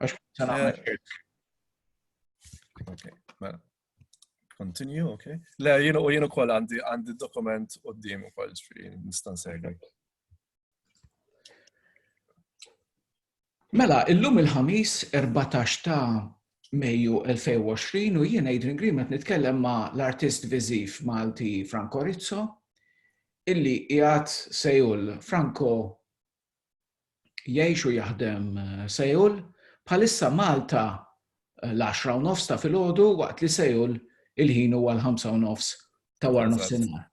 Għax se nagħmel share. Okay, mela. Continue, okay. Le, jien ukoll għandi dokument quddiem ukoll ġifieri nista' nsegħek. Mela, illum il-ħamis 14 ta' Mejju 2020 u jien Adrian Green qed nitkellem ma' l-artist viżiv Malti Franco Rizzo illi qiegħed Sejul. Franco jgħix u jaħdem Sejul, bħalissa Malta l-10:30 ta' filgħodu waqt li Sejul il-ħin huwa l-5:30 ta' war nofsinhar.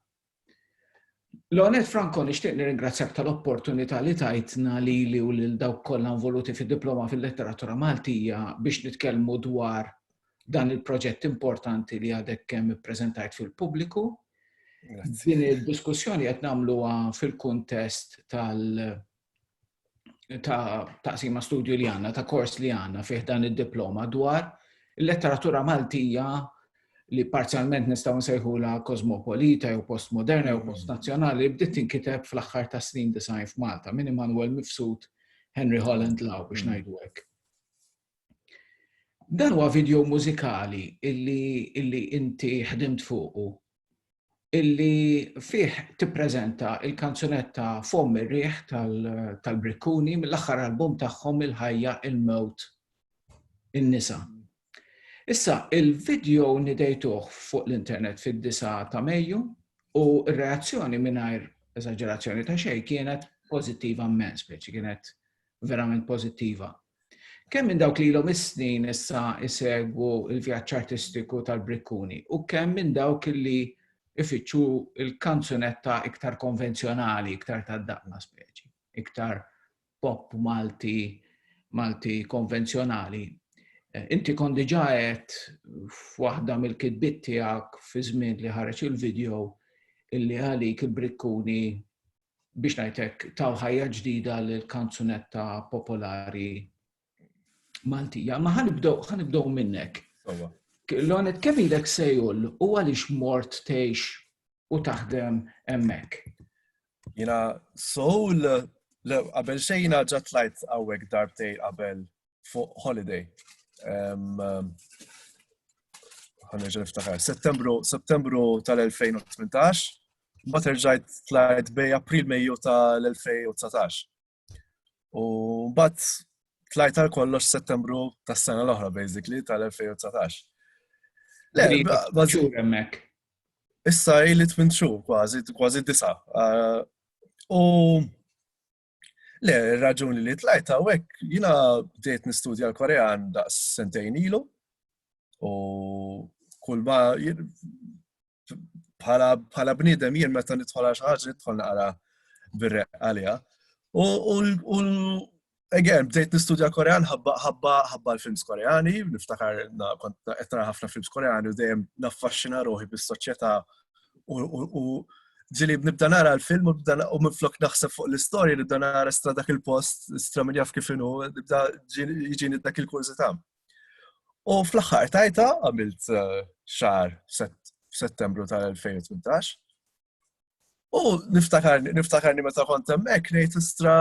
L-għonet Franco nixtieq nirringrazzjak tal-opportunità li tajtna li u lil dawk kollha involuti fid-diploma fil-letteratura Maltija biex nitkellmu dwar dan il-proġett importanti li għadek kemm ippreżentajt fil-pubbliku. Din id-diskussjoni qed nagħmluha fil-kuntest taqsima studju li għandna, ta' kors li għandna fih dan id-diploma dwar il-letteratura Maltija li parzjalment nistgħu nsejħula kosmopolita jew postmoderna jew postnazzjonali li bdiet tinkiteb fl-aħħar ta' snin design f'Malta minn Emanuel Mifsud Henry Holland Law biex ngħidu hekk. Dan huwa video mużikali illi inti ħdimt fuqu illi fih tippreżenta il-kanzunetta Fomm ir-Riħ tal-Brikkuni mill-aħħar album tagħhom Il-ħajja il-mewt in-nisa. Issa, il-video nidejtuh fuq l-internet fid-9 ta' Mejju u r-reazzjoni mingħajr eżaġerazzjoni ta' xejn kienet pożittiva immens, kienet verament pożittiva. Kemm minn dawk li ilhom is-snin issa jsegwu l-vjaġġ artistiku tal-Brikkuni u kemm minn dawk li ifittxu il-kanzunetta iktar konvenzjonali, iktar tad-daqna speċi, iktar pop Malti konvenzjonali. Inti kont diġà qed f'waħda mill-kitbiet tiegħek fi żmien li ħareġ il-video illi għalik il-Brikkuni biex ngħidlek taw ħajja ġdida lill-kanzunetta popolari Maltija. Ma ħanibdew minnek. L-għonet kemm ilek Sejul u għaliex mort tgħix u taħdem hemmhekk? Jiena Sejul qabel xejn jiena ġa tlajt hawnhekk darbtejn qabel fuq holiday. Ħanerġa' niftakar. Settembru tal-2018, mbagħad rġajt tlajt bej April Mejju tal-2019. U mbagħad tlajt għal kollox Settembru tas-sena l-oħra basically tal-2019. Le, xhur hemmhekk. Issa ili 8 xhur kważi 9. U le, ir-raġuni li tlajt hawnhekk jiena bdejt nistudja l-Korean daqs sentejn ilu u kull ma bħala bniedem jien meta nidħol għal xi ħaġa nidħol naqra bir-reqq għaliha. U again bdejt nistudja Korean ħabba l-films Koreani, niftakar kont qed nara ħafna films Koreani u dejjem naffaxxina ruħi bis-soċjetà u ġili nibda nara l-film u minflok naħseb fuq l-istorja nibda nara stra dak il-post, stra min jaf kif inhu, nibda jiġini dak il-kurżità. U fl-aħħar tajta għamilt xahar f'Settembru tal-2018. U niftakarni meta kont hemmhekk ngħid istra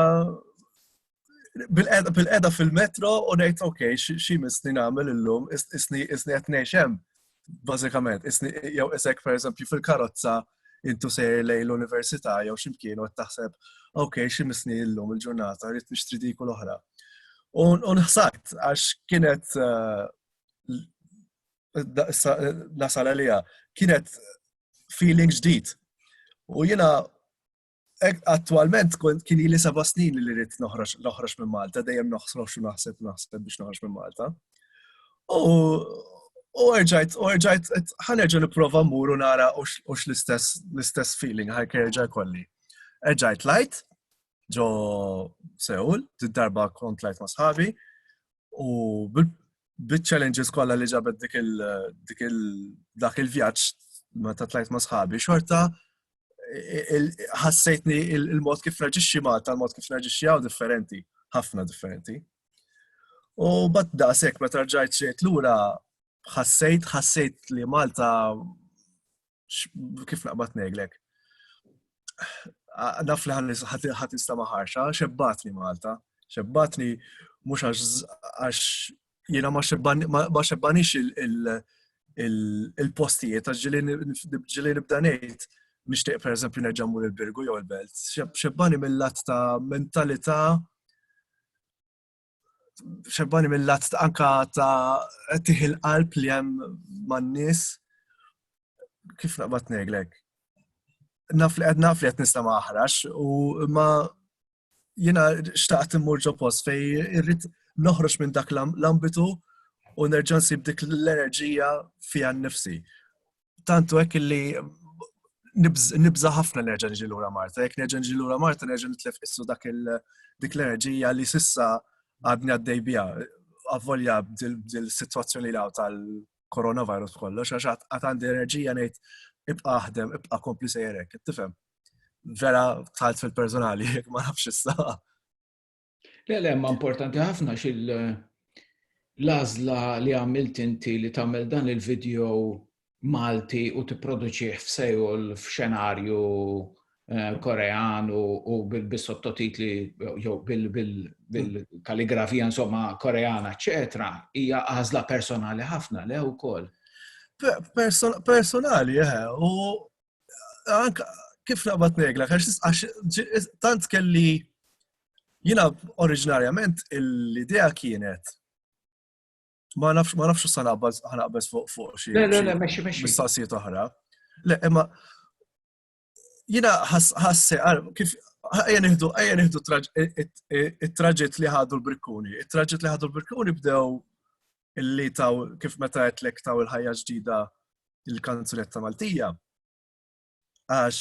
bil-qiegħda fil-metro u ngħid okej, xi misni nagħmel illum, isni qed ngħix hemm bażikament, jew isek pereżempju fil-karozza intu sejr lejn l-università jew x'imkien u qed taħseb okej xi misni llum il-ġurnata rrid nixtri dik u l-oħra. U nħsakt għax kienet nasal għaliha kienet feeling ġdid. U jiena attwalment kien ili 7 snin li rrid noħroġ minn Malta, dejjem naħseb biex noħroġ minn Malta. U rġajt, ħanerġa' nipprova mmur u nara u l-istess feeling ħajkerġa' jkolli. Rġajt lajt ġo Sejul, darba kont lajt ma' sħabi, u bil-challenges kollha li ġabet dak il-vjaġġ meta tlajt ma' sħabi, xorta ħassejtni il-mod kif naġixxi Malta, il-mod kif naġixxi hawn differenti, ħafna differenti. U bad daqshekk meta rġajt ġejt lura ħassejt li Malta kif naqbad ngħidlek. Naf li ħadd nista' ma' ħarxa, xebbatni Malta, xebbatni mhux għax jiena ma xebbanix il-postijiet, għax ġili nibda ngħid nixtieq pereżempju nerġa' mmur il-Birgu jew il-Belt. Xebbani mill-lat ta' mentalità, xebbani mill-lat anka ta' tieħi l-qalb li hemm man-nies. Kif naqbad ngħidlek? Naf li qed nista' ma aħrax u ma jiena xtaqt immur ġo post fej irrid noħroġ minn dak l-ambitu u nerġa' nsib dik l-enerġija fiha nnifsi. Tantu hekk illi nibża ħafna nerġa' niġi lura Marta. Jekk nerġa' niġi lura Marta nerġa' nitlef issu dik l-enerġija li sissa għadni għaddej biha. Avvolja b'dil-sitwazzjoni li tal-coronavirus kollox, għax għad għandi enerġija ngħid ibqa' aħdem, ibqa' kompli sejrek, tifhem. Vera tħalt fil-personali, jekk ma nafx issa. Le, ma importanti ħafna l-għażla li għamilt inti li tagħmel dan il-video Malti u tipproduċih f'sejol f'xenarju Korean u bil-sottotitli jew bil-kalligrafija insomma Koreana, eċetera, hija għażla personali ħafna le wkoll. Personali, u anke kif naqbad ngħidlek, għax tant kelli jiena oriġinarjament l-idea kienet ma nafx sa ħanaqbeż fuq xi mistoqsijiet oħra. Le, imma jiena kif ejja nieħdu it-traġett li ħadu l-Brikkuni. It-traġett li ħadu l-Brikkuni bdew illi taw kif meta qedlek taw il-ħajja ġdida il-kanzunetta Maltija. Għax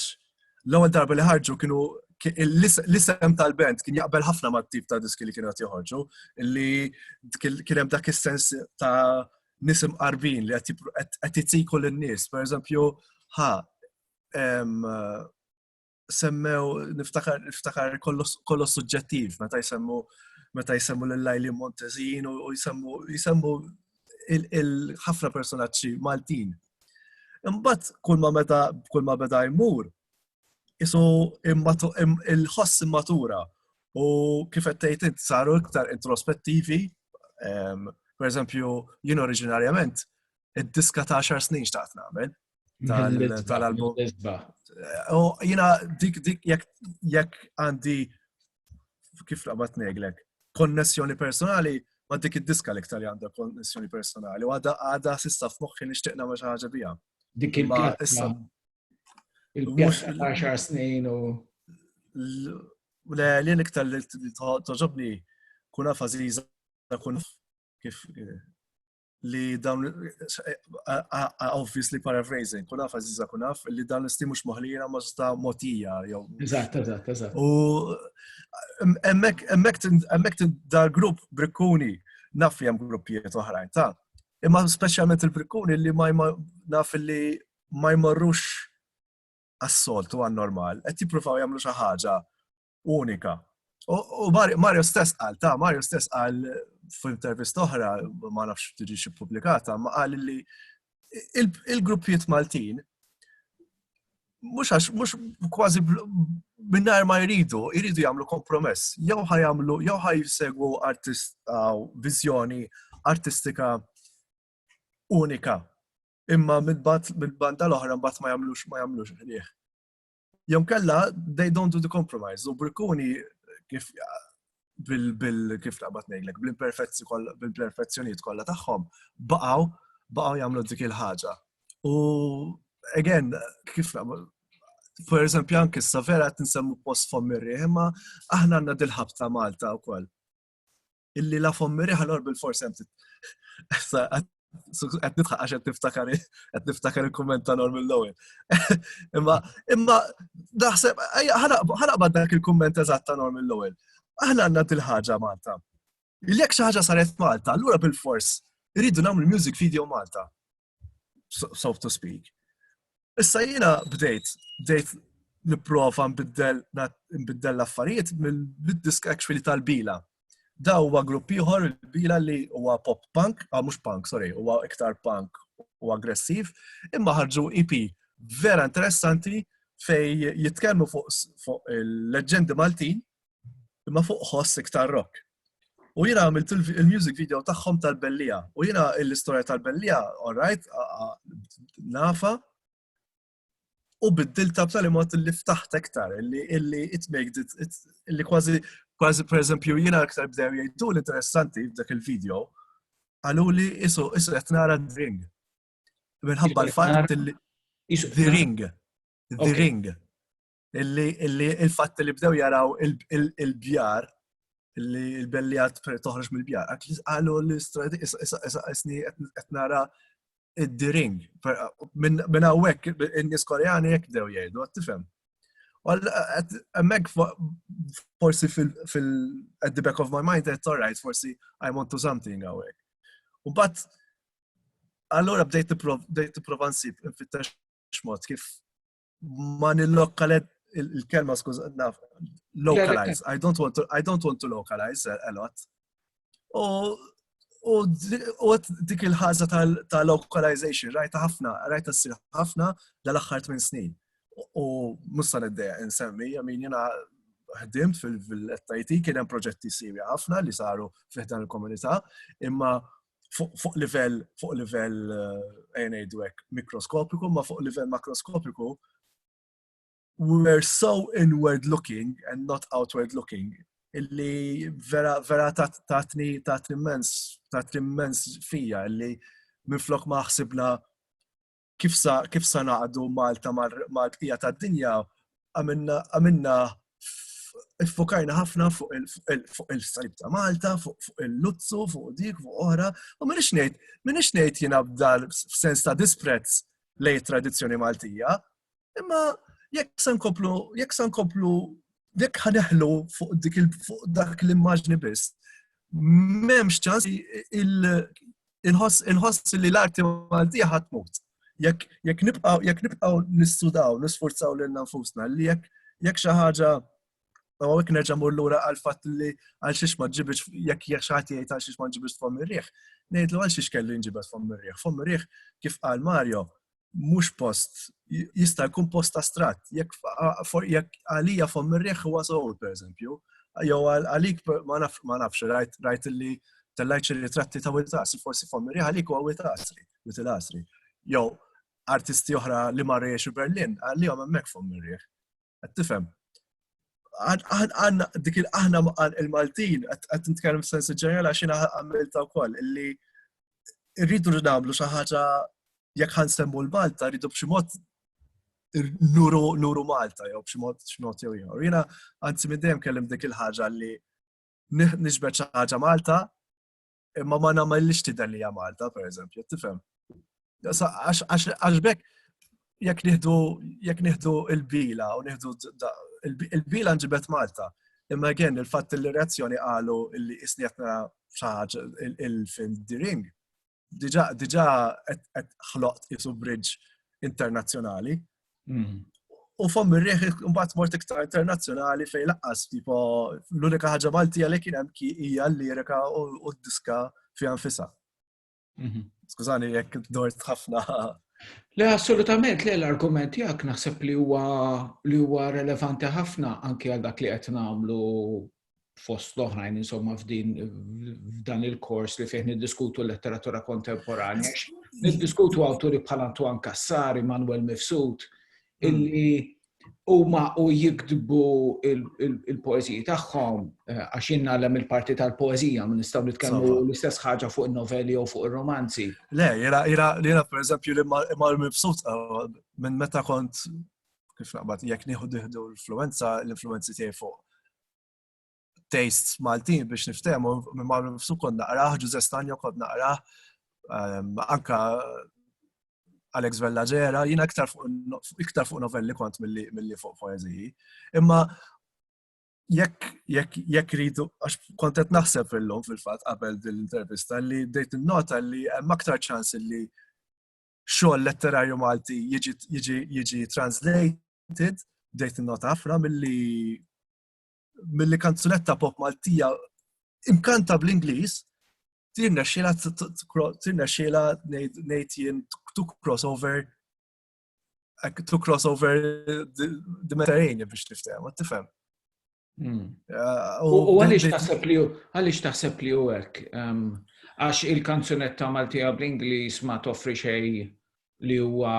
l-ewwel darba li ħarġu kienu l-isem tal-band kien jaqbel ħafna mat-tip ta' diski li kienu qed joħorġu, illi kien hemm dak is-sens ta' nisim qarbin li qed jitiku lin-nies. Pereżempju, semmew niftakar kollu suġġettiv meta jsemmu lil-Lajli Montezin u jsemmu il-ħafna personaġġi Maltin. Imbagħad kull ma beda jmur isu il-ħoss immatura u kif qed tgħid int saru iktar introspettivi. Pereżempju, jien oriġinarjament id-diska ta' 10 snin xtaqt nagħmel tal-album. U jiena dik jekk għandi kif naqbad ngħidlek konnessjoni personali ma' dik id-diska l-iktar li għandha konnessjoni personali u għadha s'issa f'moħħi nixtieq nagħmel xi ħaġa biha. Dik il-pjazza ta' 10 snin u. Le, li iktar li toġobni kun naf Aziza kun kif li dawn obviously paraphrasing, kun naf Aziza kun naf li dawn l-isti mhux moħlija ma sta motija jew. Eżatt. U hemmhekk dal-grupp Brikkuni naf li hemm gruppijiet oħrajn ta'. Imma speċjalment il-Brikkuni li naf li ma jmorrux għas-soltu għan-normal, qed jippruvaw jagħmlu xi ħaġa unika. U Mario stess qal f'intervista oħra, ma nafx tiġi pubblikata, ma qal li il-gruppijiet Maltin mhux kważi mingħajr ma jridu jagħmlu kompromess. Jew ħajsegwu viżjoni artistika unika. Imma mid-banda l-oħra mbagħad ma jagħmlux ħlieh. Jew kellha they don't do the compromise. U Brikkuni kif kif naqbad ngħidlek bil-perfezzjonijiet kollha tagħhom baqgħu jagħmlu dik il-ħaġa. U again kif per eżempju anke issa vera qed insemmu post Fommirri, imma aħna għandna dil-ħab ta' Malta wkoll. Illi la Fommirri ħalor bil-forsi hemm qed nidħaq għax qed niftakar il-kumment ta' Norman Lowell. Imma naħseb ħanaqbad dak il-kumment eżatt ta' Norman Lowell. Aħna għandna dil-ħaġa Malta. Jekk xi ħaġa saret Malta, allura bil-fors iridu nagħmlu music video Malta. So to speak. Issa jiena bdejt nipprova nbiddel l-affarijiet mill-disk actually tal-Bila. Da huwa grupp ieħor il-Bila li huwa pop punk, mhux punk, sorry, huwa iktar punk u aggressiv, imma ħarġu EP vera interessanti fej jitkellmu fuq il-leġendi Maltin, imma fuq ħoss iktar rock. U jiena għamilt il-music video tagħhom tal-Bellija. U jiena l-istorja tal-Bellija, all right, nafa, u biddilta b'tali mod li ftaħt aktar, illi it made it, illi kważi per eżempju jiena aktar bdew jgħidu l-interessanti f'dak il-video, għalu li isu qed nara d-ring. Minħabba l-fatt illi the ring. Illi il-fatt li bdew jaraw il-bjar, illi l-bellijat toħroġ mill-bjar. Għalu l-istradi isni qed nara the ring. Minn hawnhekk in-nies Koreani hekk bdew jgħidu, qed tifhem. Hemmhekk forsi at the back of my mind qed all right, forsi I'm onto something hawnhekk. U bat allura bdejt nipprova nsib infittex mod kif ma nillokkalet il-kelma skuża naf localize. I don't want to localize a lot. U dik il-ħaża ta' localization rajta ssir ħafna dal-aħħar 8 snin. U musta niddeja insemmi, jiena ħdimt fil-IT kien hemm proġetti sirja ħafna li saru fih dan il-komunità, imma fuq livell ngħidu hekk mikroskopiku, ma fuq livell makroskopiku we were so inward looking and not outward looking illi vera tatni immens fija illi minflok ma ħsibna kif sa naqdu Malta mal-bqija tad-dinja għamilna iffokajna ħafna fuq il-salib ta' Malta, fuq il-Luzzu, fuq dik, fuq oħra, u minix ngħid jiena b'dal f'sens ta' disprezz lejn tradizzjoni Maltija, imma jekk ħaneħlu fuq dak l-immaġni biss, m'hemmx ċans inħoss li l-arti Maltija ħadd tmut. Jekk nibqgħu nistudaw, nisforzaw lil nfusna li jekk xi ħaġa għawek nerġa' mur lura għal-fatt li għal xiex ma ġibitx, jekk xaħti jgħid għal xiex ma ġibitx tfom ir-riħ, ngħidlu għal xiex kellu jinġibet tfom ir-riħ. Tfom ir-riħ kif qal Mario, mhux post, jista' jkun post astrat. Jekk għalija tfom ir-riħ huwa sowl, pereżempju, jew għalik ma nafx rajt li tellajt xi ritratti ta' Witasri, forsi tfom ir-riħ għalik huwa Witasri. Jew artisti oħra li marru jgħixu Berlin, għalihom hemmhekk tfom ir-riħ. Qed tifhem? Aħna il-Maltin qed nitkellem f'sens ġenerali għax jiena għamilta wkoll illi rridu nagħmlu xi ħaġa jekk ħansemmu l-Malta rridu b'xi mod nuru Malta jew b'xi mod jew ieħor. Jiena anzi minn dejjem kellim dik il-ħaġa li niġbed xi ħaġa Malta imma ma nagħmellix tidher li hija Malta, pereżempju, tifhem. Għax bekk jekk nieħdu il-bila u nieħdu il-bila nġibet Malta. Imma again, il-fatt li reazzjoni qalu li isnietna xaħġa il-film The Ring, diġa qed ħloqt isu bridge internazzjonali. U fom ir-riħ mbagħad mort iktar internazzjonali fejn laqqas tipo l-unika ħaġa Maltija li kien hemm hija l-lirika u d-diska fiha nfisha. Skużani jekk dort ħafna. Le, assolutament, le l-argument jak naħseb li huwa relevanti ħafna anke għal dak li qed nagħmlu fost l-oħrajn insomma f'dan il-kors li fih niddiskutu l-letteratura kontemporanja. Niddiskutu awturi bħal Antoine Cassari, Manuel Mifsud, illi huma jiktbu il-poeżiji tagħhom għax jinnagħlem il-parti tal-poeżija ma nistgħu nitkellmu l-istess ħaġa fuq in-novelli u fuq ir-romanzi. Le, jiena pereżempju li Manuel Mifsud minn meta kont kif naqbad jekk nieħu l-influenzi tiegħi fuq tastes Maltin biex niftehmu minn Manuel Mifsud kont naqrah, Giuseppe Stagno kont naqrah, anka Alex Vellagera, jina iktar fuq novelli kont milli fuq poeziji. Imma jekk ridu, għax kont qed naħseb illum fil-fatt qabel dil-intervista li bdejt innota li hemm aktar ċans li xogħol letterarju Malti jiġi translated, bdejt innota ħafna milli kanzunetta pop Maltija imkanta bl-Ingliż tirna xiela ngħid jien to cross over the Mediterranean biex tifhem, tifhem. U għaliex taħseb li hu hekk? Għax il-kanzunetta Maltija bl-Ingliż ma toffri xejn li huwa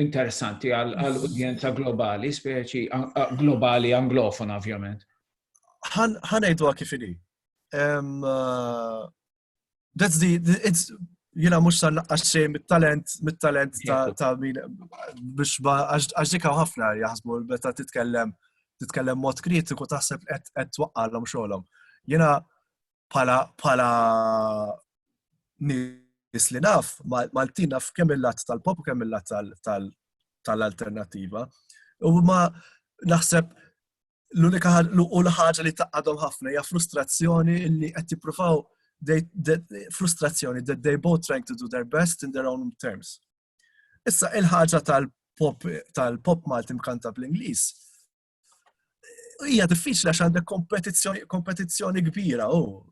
interessanti għall-udjenza globali, speċi globali anglofona ovvjament. Ħanejduha kif inhi. Jiena mhux sa naqqas xejn mit-talent ta' min biex għax dik ħafna jaħsbu meta titkellem mod kritiku taħseb qed twaqqalhom xogħolhom. Jiena bħala nies li naf, Maltin naf kemm il-lat tal-pop u kemm il-lat tal-alternattiva. U ma naħseb l-unika ħaġa li taqadhom ħafna hija frustrazzjoni li qed jippruvaw frustrazzjoni that they both trying to do their best in their own terms. Issa il-ħaġa tal-pop Malti mkanta bl-Ingliż hija diffiċli għax għandek kompetizzjoni kbira u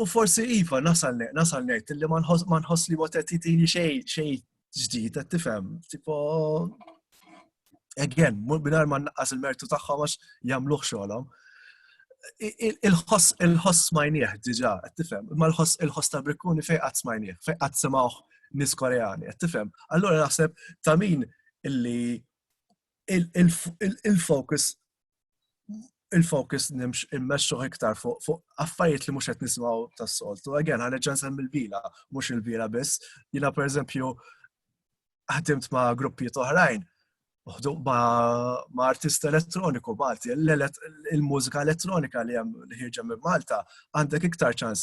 forsi iva nasal ngħid li ma nħoss li waqt qed jitini xejn ġdid qed tifhem. Tipo again, mingħajr ma nnaqqas il-mertu tagħhom għax jagħmluh xogħolhom. Il-ħoss smajnieh diġà qed tifhem, imma il-ħoss ta' Brikkuni fejn qatt smajnieh, fejn qatt semgħuh nies Koreani, qed tifhem. Allura naħseb ta' min illi il-focus nimx immexxu iktar fuq affarijiet li mhux qed nisimgħu tas-soltu. Again, ħanerġa' nsemmi il-bila, mhux il-bila biss. Jiena pereżempju ħdimt ma' gruppijiet oħrajn, ma' artist elettroniku Malti, il-mużika elettronika li ħirġa minn Malta għandek iktar ċans.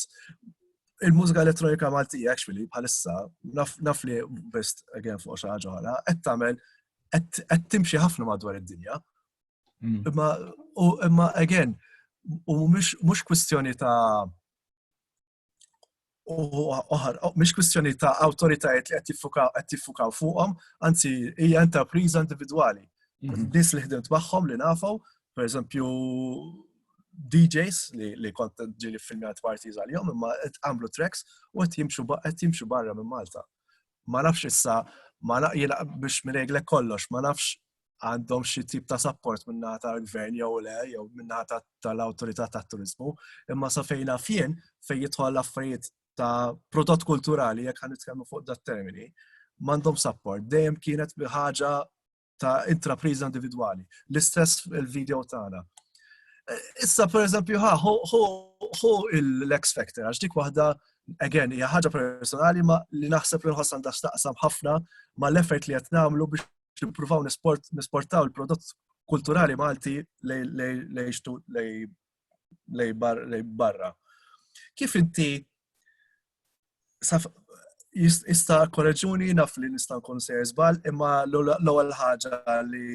Il-mużika elettronika Maltija actually bħalissa naf li best again fuq xi ħaġa oħra qed tagħmel qed timxi ħafna madwar id-dinja. Imma again, mhux kwistjoni ta' mhux kwistjoni ta' awtoritajiet li qed jiffukaw fuqhom, anzi hija intrapriża individwali. Nies li ħdimt magħhom li nafu, pereżempju DJs li kont ġieli filmjat parties għalihom imma qed għamlu tracks u qed jimxu barra minn Malta. Ma nafx issa biex mireglek kollox, ma nafx għandhom xi tip ta' support minnaħa tal-gvern jew le, jew minnaħa tal-awtorità tat-turiżmu, imma sa fejn naf jien fejn jidħol l-affarijiet ta' prodott kulturali jekk ħanitkellmu fuq dat termini, m'għandhom support, dejjem kienet ħaġa ta' intrapriża individwali. L-istess il-video tagħna. Issa pereżempju l-X Factor għax dik waħda again, hija ħaġa personali ma li naħseb li nħoss għandha x'taqsam ħafna ma l-effort li qed nagħmlu biex nippruvaw nisportaw il-prodott kulturali Malti lej barra. Kif inti jista' korreġuni naf li nista' nkun sejjer żball, imma l-ewwel ħaġa li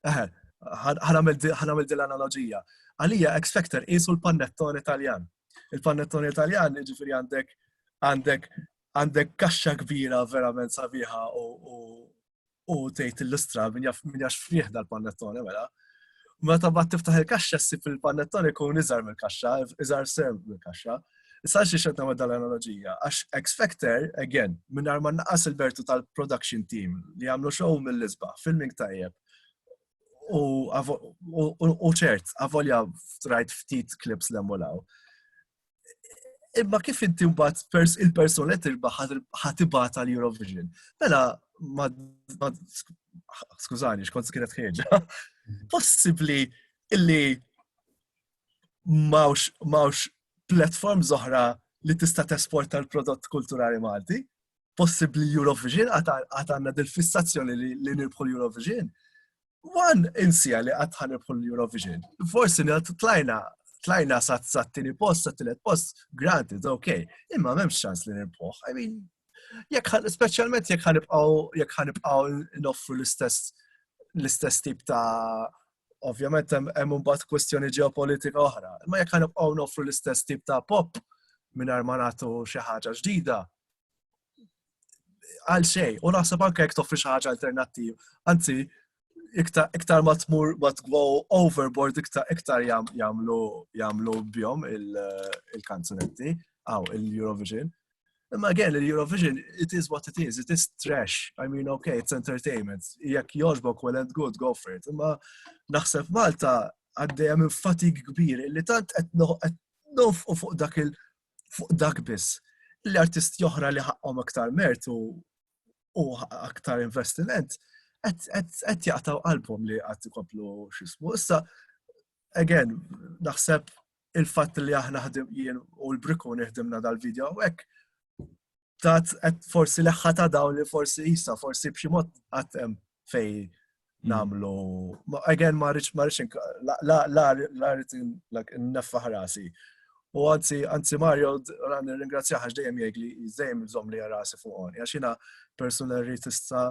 ħanagħmel din l-analoġija. Għalija X Factor qisu l-panettone Taljan. Il-panettone Taljan jiġifieri għandek kaxxa kbira verament sabiħa u tgħid illustra min jax frieħ dal-panettone mela. Meta bad tiftaħ il-kaxxa ssib il-panettone jkun iżgħar mill-kaxxa, iżgħar sew mill-kaxxa. Issa xi xed nagħmel dal-analoġija għax X Factor again mingħajr ma nnaqqas il-bertu tal-production team li jagħmlu show mill-isbaħ, filming tajjeb. U ċert, avolja rajt ftit clips l-emmolaw. Imma kif inti mbagħad il-persuna li tirbaħ ħatibgħat għall-Eurovision. Mela skużani, x'kont kienet ħieġa. Possibbli illi mawx platforms oħra li tista' tesporta l-prodott kulturali Malti? Possibbli Eurovision għad għandna dil-fissazzjoni li nirbħu l-Eurovision? One insija li għad ħanirbħu l-Eurovision. Forsi tlajna sa' post, sa' tilet post, granted, okay. Imma m'hemmx ċans li nirbħuh. I mean, speċjalment jekk ħanibqgħu noffru l-istess tip ta' ovvjament hemm imbagħad kwestjoni ġeopolitika oħra. Imma jekk ħanibqgħu noffru l-istess tip ta' pop mingħajr ma nagħtu xi ħaġa ġdida. Għal xejn, u naħseb anke jekk toffri xi ħaġa alternattiv. Anzi, iktar ma tmur ma tgwow overboard iktar jagħmlu bjom il-kanzunetti il-Eurovision. Imma again, l-Eurovision, it is what it is. It is trash. I mean, okay, it's entertainment. Jekk jogħġbok well and good, go for it. Imma naħseb Malta għaddejja minn fatig kbir li tant qed nofqu fuq dak biss. L-artisti oħra li ħaqhom aktar mertu u aktar investiment qed jaqtaw qalbhom li qatt ikomplu x'ismu. Issa, again, naħseb il-fatt li aħna jien u l-Brikkuni ħdimna dal-video hekk tat forsi leħħa ta' dawn li forsi forsi b'xi mod qatt hemm fej nagħmlu. Again, ma rridx la rrid inneffaħ rasi. U anzi Mario, ringrazzjah għax dejjem jgħidli dejjem iżomm li rasi fuq għax jiena personally tista'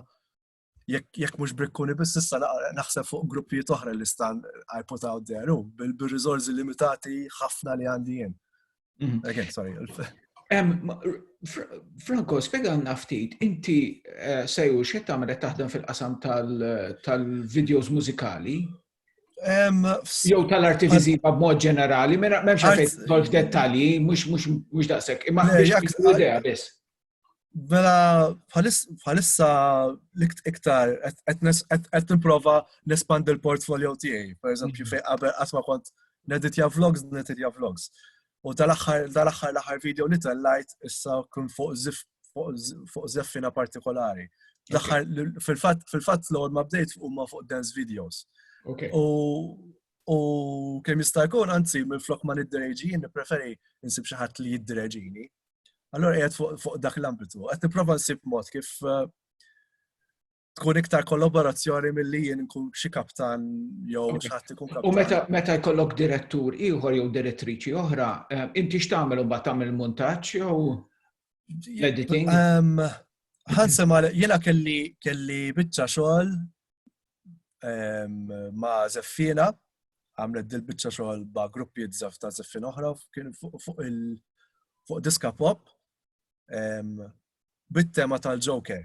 jekk mhux Brikkuni biss issa naħseb fuq gruppijiet oħra li stan I put out there bil-riżorsi limitati ħafna li għandi jien. Again, sorry. Franco, spiegħalna ftit, inti sejju x'qed tagħmel qed taħdem fil-qasam tal-videos mużikali? Jew tal-arti viżiva b'mod ġenerali, m'hemmx għalfejn tidħol f'dettalji, mhux daqshekk, imma biex idea biss. Mela bħalissa iktar qed nipprova nespand il-portfolio tiegħi. Pereżempju fejn qabel qatt ma kont neditja vlogs. U dal-aħħar video li tellajt issa kun fuq żeffina partikolari. Fil-fatt l-għod ma bdejt huma fuq dance videos. U kemm jista' jkun anzi minflok ma niddireġi, nippreferi nsib xi ħadd li jiddireġini. Allura qiegħed fuq dak l-ambitu. Qed nipprova nsib mod kif tkun iktar kollaborazzjoni milli jien nkun xi kaptan jew xi ħadd ikun kaptan. U meta jkollok direttur ieħor jew direttriċi oħra, inti x'tagħmel imbagħad tagħmel montaġġ jew editing? Ħansema jiena kelli biċċa xogħol ma' Zeffina, għamlet dil-biċċa xogħol ba' gruppi żaff ta' Zeffina oħra kien fuq diska pop bit-tema tal-Joker.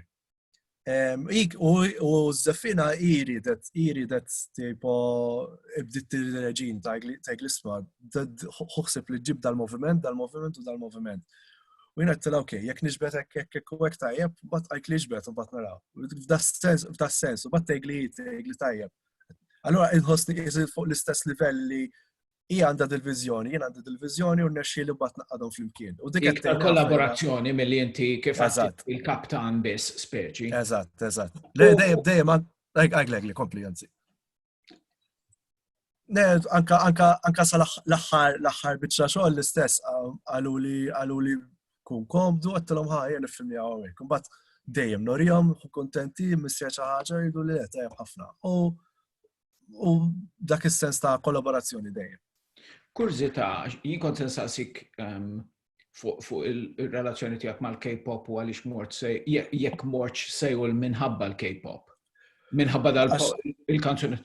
U Zeffina iridet tipo ibdit il-reġin ta' glisma, ħuħsib li ġib dal-moviment u dal-moviment. U jina t-tila, ok, jek nġbet jek u għek tajjeb, bat għajk li ġbet u bat naraw. F'da sens, u bat tegli tajjeb. Allora, inħosni jizid fuq l-istess livell li hija għandha dil-viżjoni, jien għandi dil-viżjoni u nexxieli bat naqadhom flimkien. U dik qed kollaborazzjoni milli inti kif il-kaptan biss speċi. Eżatt. Dejjem għaglek kompli anzi. Anka sa l-aħħar biċċa xogħol l-istess għaluli kun komdu għattilhom ħajja nifhimni hawnhekk. Imbagħad dejjem norihom kuntenti missija xi ħaġa jgħidu li tajjeb ħafna. U dak is-sens ta' kollaborazzjoni dejjem. Kurzita, jien kont insaqsik fuq il-relazzjoni tiegħek mal-K-pop u għaliex mort jekk mortx sejwel minħabba l-K-pop. Minħabba il-kanzunet.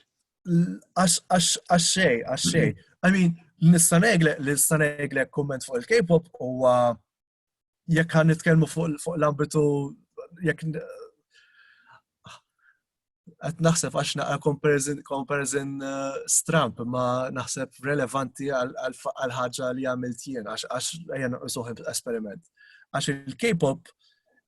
Għax xej. I mean, nista' ngħidlek kumment fuq il-K-pop huwa jekk ħan nitkellmu fuq l-ambitu jekk qed naħseb għax naqa' comparison stramp ma naħseb relevanti għal ħaġa li għamilt jien għax ejja noqisuh esperiment. Għax il-K-pop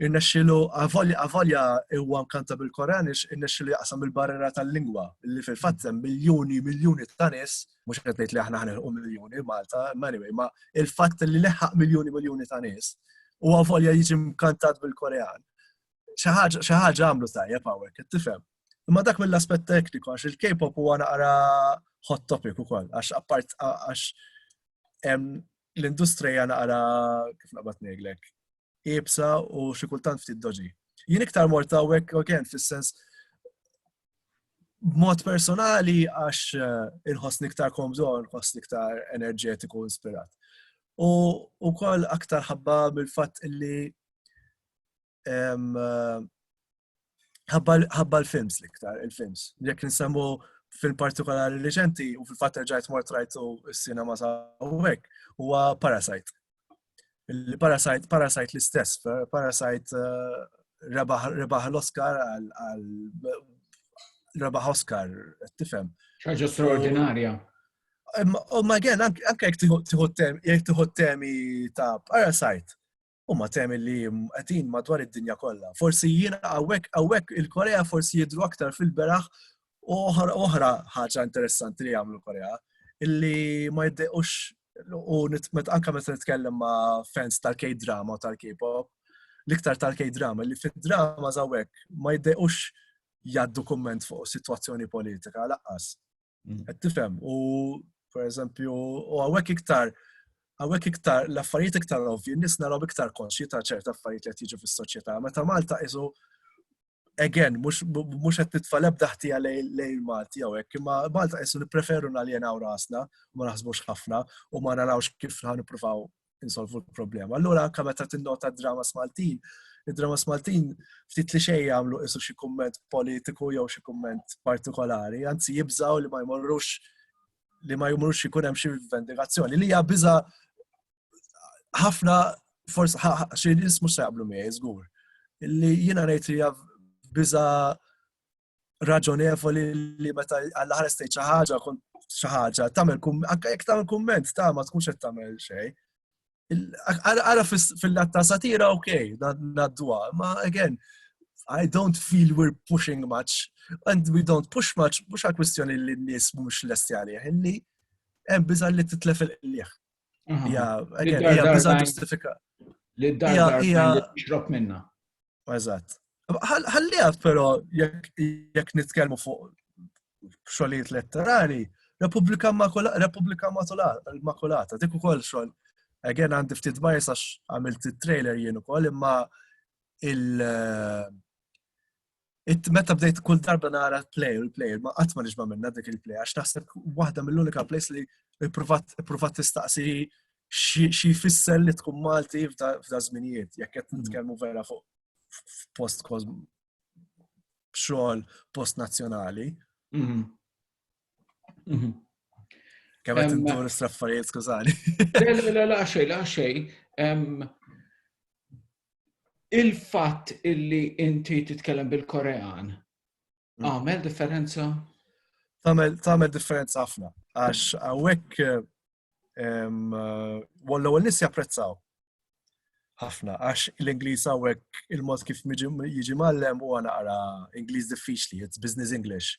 irnexxielu avolja huwa mkanta bil-Koranix irnexxielu jaqsam il-barriera tal-lingwa li fil-fatt hemm miljuni ta' nies, mhux qed ngħid li aħna ħanilħu miljuni Malta, anyway, ma il-fatt li leħħaq miljuni ta' nies u avolja jiġi mkantat bil-Korean. Xi ħaġa għamlu tajjeb hawnhekk, qed tifhem. Imma dak mill-aspett tekniku għax il-K-pop huwa naqra hot topic ukoll għax apart għax l-industrija naqra kif naqbad ngħidlek iebsa u xi kultant ftit doġi. Jien iktar mort hawnhekk again fis-sens b'mod personali għax inħossni iktar komżon, inħossni iktar enerġetiku u inspirat. U wkoll aktar ħabba mill-fatt illi ħabba l-films l-iktar, il-films. Jekk nsemmu film partikolari reċenti u fil-fatt rġajt mort rajtu s-sinema sawwek huwa Parasite. Parasite l-istess, Parasite rebaħ l-Oscar rebaħ Oscar, tifhem. Ħaġa straordinarja. Ma again, anke jekk tieħu temi ta' Parasite, ma temi li qegħdin madwar id-dinja kollha. Forsi jiena hawnhekk il-Korea forsi jidhru aktar fil-beraħ oħra ħaġa interessanti li jagħmlu Korea illi ma jiddequx u anke meta nitkellem ma' fans tal-K-drama u tal-K-pop, l-iktar tal-K-drama li fid-drama hawnhekk ma jiddequx jgħaddu kumment fuq sitwazzjoni politika laqqas. Qed tifhem u pereżempju u hawnhekk iktar l-affarijiet iktar ovvji, nies naraw iktar konxji ta' ċerta affarijiet li qed jiġu fis-soċjetà. Meta Malta qisu again mhux qed titfa' l-ebda ħtija lejn Malti hawnhekk, imma Malta qisu nippreferu naljenaw rasna u ma naħsbux ħafna u ma narawx kif nippruvaw insolvu l-problema. Allura anke meta tinnota d-dramas Maltin, id-dramas Maltin ftit li xejn jagħmlu qisu xi kumment politiku jew xi kumment partikolari, anzi jibżgħu li ma jmorrux ikun hemm xi vendigazzjoni li hija biża' ħafna forsi xi nies mhux se jaqblu miegħi żgur. Illi jiena ngħid li hija biża' raġonevoli li meta għall-aħħar stejt xi ħaġa tagħmel anke jekk tagħmel kumment ma tkunx qed tagħmel xejn. Ara fil-lat ta' satira okej, ngħadduha, ma again I don't feel we're pushing much and we don't push much mhux għal kwistjoni li n-nies mhumiex lesti għalih, illi hemm biża' li titlef il-qligħ. Hija biża' ġustifika. Li d-dar li tixrob minnha. Eżatt. Ħalliha però jekk nitkellmu fuq xogħlijiet letterari, Repubblika Immakolata, dik ukoll xogħol. Again għandi ftit bajs għax għamilt it-trailer jien ukoll imma meta bdejt kull darba nara il-player ma qatt ma nixba' minnha dik il-play għax naħseb waħda mill-unika plays li ipprovat tistaqsi xi jfisser li tkun Malti f'da żminijiet jekk qed nitkellmu vera fuq post xogħol post nazzjonali. Kemm qed indur is-affarijiet skużani. La xejn. Il-fatt illi inti titkellem bil-Korean għamel differenza? Tagħmel differenza ħafna għax hawnhekk l-ewwel nies japprezzaw ħafna għax l-Ingliż hawnhekk il-mod kif jiġi mgħallem huwa naqra Ingliż diffiċli, it's business English.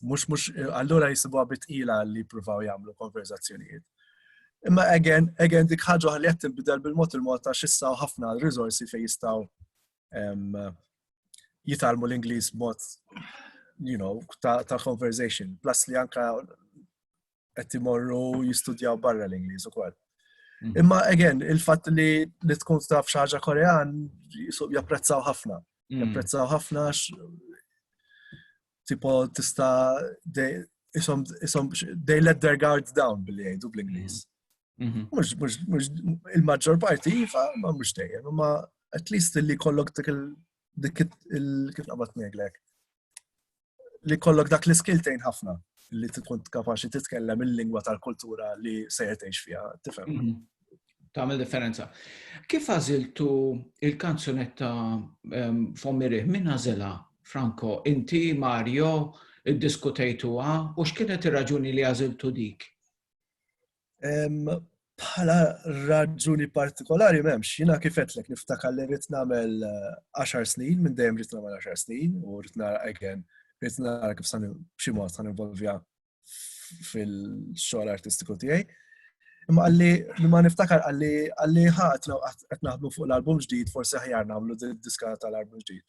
Mhux allura jisibuha bitqila li jippruvaw jagħmlu konverzazzjonijiet. Imma again dik ħaġa li qed tinbidel bil-mod il-mod għax issa ħafna riżorsi fejn jistgħu jitalmu l-Ingliż b'mod ta' conversation. Plus li anke qed imorru jistudjaw barra l-Ingliż ukoll. Imma again il-fatt li tkun taf xi ħaġa Korean japprezzaw ħafna. Japprezzaw ħafna tipo tista' they let their guard down billi jgħidu bl-Ingliż. Mhux il-maġġor parti ma mhux dejjem, imma at least li kollok dik kif naqbad ngħidlek. Li kollok dak l-iskiltejn ħafna li tkun kapaċi titkellem il-lingwa tal-kultura li sejjer tgħix fiha, tifhem. Tagħmel differenza. Kif għażiltu il-kanzunetta Fommi min għażilha? Franco, inti, Mario, iddiskutejtuha u x'kienet ir-raġuni li għażiltu dik? Bħala raġuni partikolari m'hemmx, jiena kif qedlek niftakar li rrid nagħmel 10 snin, minn dejjem rrid nagħmel 10 snin u rrid nara kif b'xi mod sa ninvolvja fil-xogħol artistiku tiegħi. Imma ma niftakar għalli qed naħdmu fuq l-album ġdid, forsi aħjar nagħmlu diska tal-album ġdid.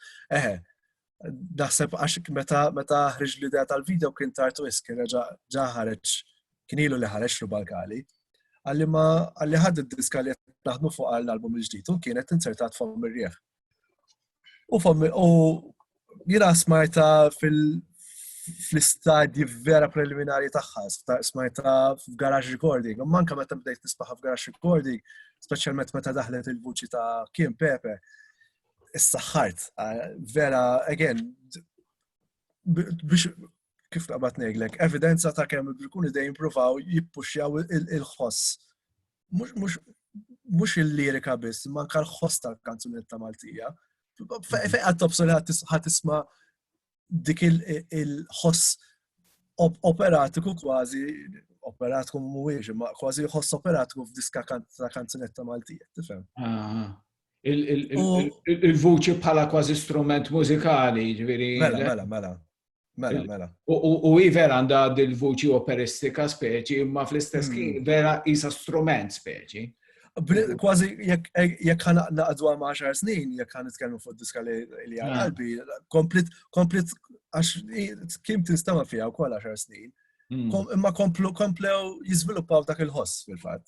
Naħseb għax meta ħriġ l-idea tal-video kien tartu kien ġa ħareġ kien ilu li ħareġ Balkali. Għalli ħadd id-diska li qed naħdmu fuq l-album il-ġdid u kienet insertat Fommi r-Rieħ. U jiena smajta fl-istadji vera preliminari tagħha, smajta f'garage recording, u manka meta bdejt nisbaħha f'garage recording, speċjalment meta daħlet il-vuċi ta' Kim Pepe, is-saħħart, vera, again, biex kif naqbad ngħidlek, evidenza ta' kemm il-Grikuni dejjem jippruvaw jippuxjaw il-ħoss. Mhux il-lirika biss, imma anke l-ħoss tal-kanzunetta Maltija. Fejn qed tobsol ħadd tisma' dik il-ħoss operatiku kważi, operatiku mhuwiex, imma kważi ħoss operatiku f'diska ta' kanzunetta Maltija, tifhem? il-vuċi bħala kważi strument mużikali, ġifieri. Mela. U vera għandha dil-vuċi operistika speċi, imma fl-istess kien vera isa strument speċi. Kważi jekk ħana naqdwa ma' 10 snin, jekk ħan nitkellmu fuq diska li qalbi, komplet għax kim tinstama' fiha wkoll 10 snin. Imma komplew jiżviluppaw dak il-ħoss fil-fatt.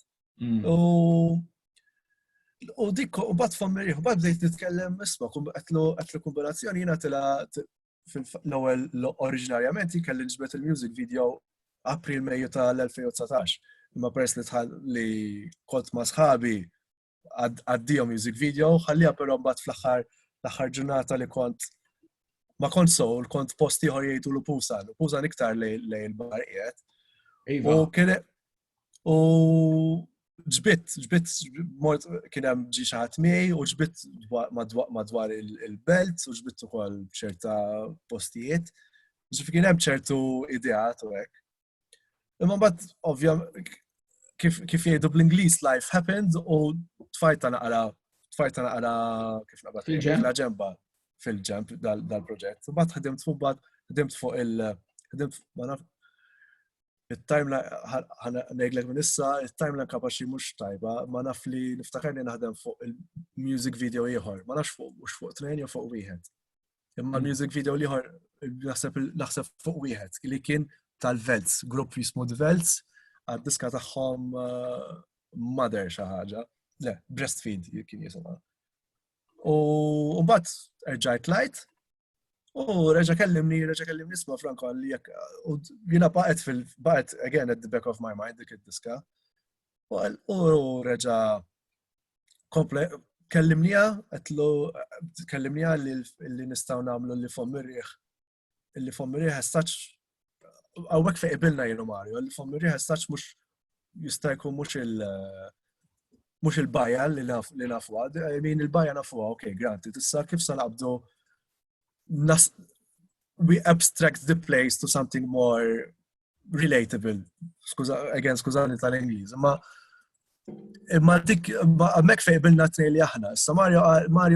U dik, u bat familji, u bat bdejt nitkellem isma' għatlu kombinazzjoni jiena l-ewwel oriġinarjament kelli ġbet il-music video April-Mejju tal-2019. Imma peress li kont ma' sħabi għaddihom music video, ħallija però mbagħad fl-aħħar ġurnata li ma kont soul, kont posti ieħor jgħidu l-Pusan iktar lejn il-barqiet. U ġbit, kien hemm ġi xi ħadd miegħi u ġbit madwar il-belt u ġbit ukoll ċerta postijiet. Ġifieri kien hemm ċertu ideat u hekk. Imma mbagħad ovvjament kif jgħidu bl-Ingliż life happened u tfajta naqra kif naqbad fil-ġemba fil-ġemp dal-proġett. U mbagħad ħdimt fuq il-timeline ngħidlek minn issa, il-timeline kapaxi mhux tajba, ma naf li niftakarni naħdem fuq il-music video ieħor, ma nafx mhux fuq tnejn jew fuq wieħed. Imma l-music video ieħor naħseb fuq wieħed li kien tal-Velts, grupp jismu Velts, għad-diska tagħhom Mother xi ħaġa. Le, Breastfeed kien jisimha. U mbagħad rġajt lajt u reġa' kellimni isma' Franco li jekk jiena baqgħet again at the back of my mind dik id-diska. U reġa' kellimnija li nistgħu nagħmlu li fommirieħ ħestax għawek fejn ibilna jienu Mario, li fommirieħ ħestax mhux jista' jkun mhux il-bajja li nafuha, il-bajja nafuha, okay, granted, issa kif sa naqbdu we abstract the place to something more relatable. Skużani tal-Ingliż. Imma dik hemmhekk fejn qbilna tnejn li aħna. Issa Mario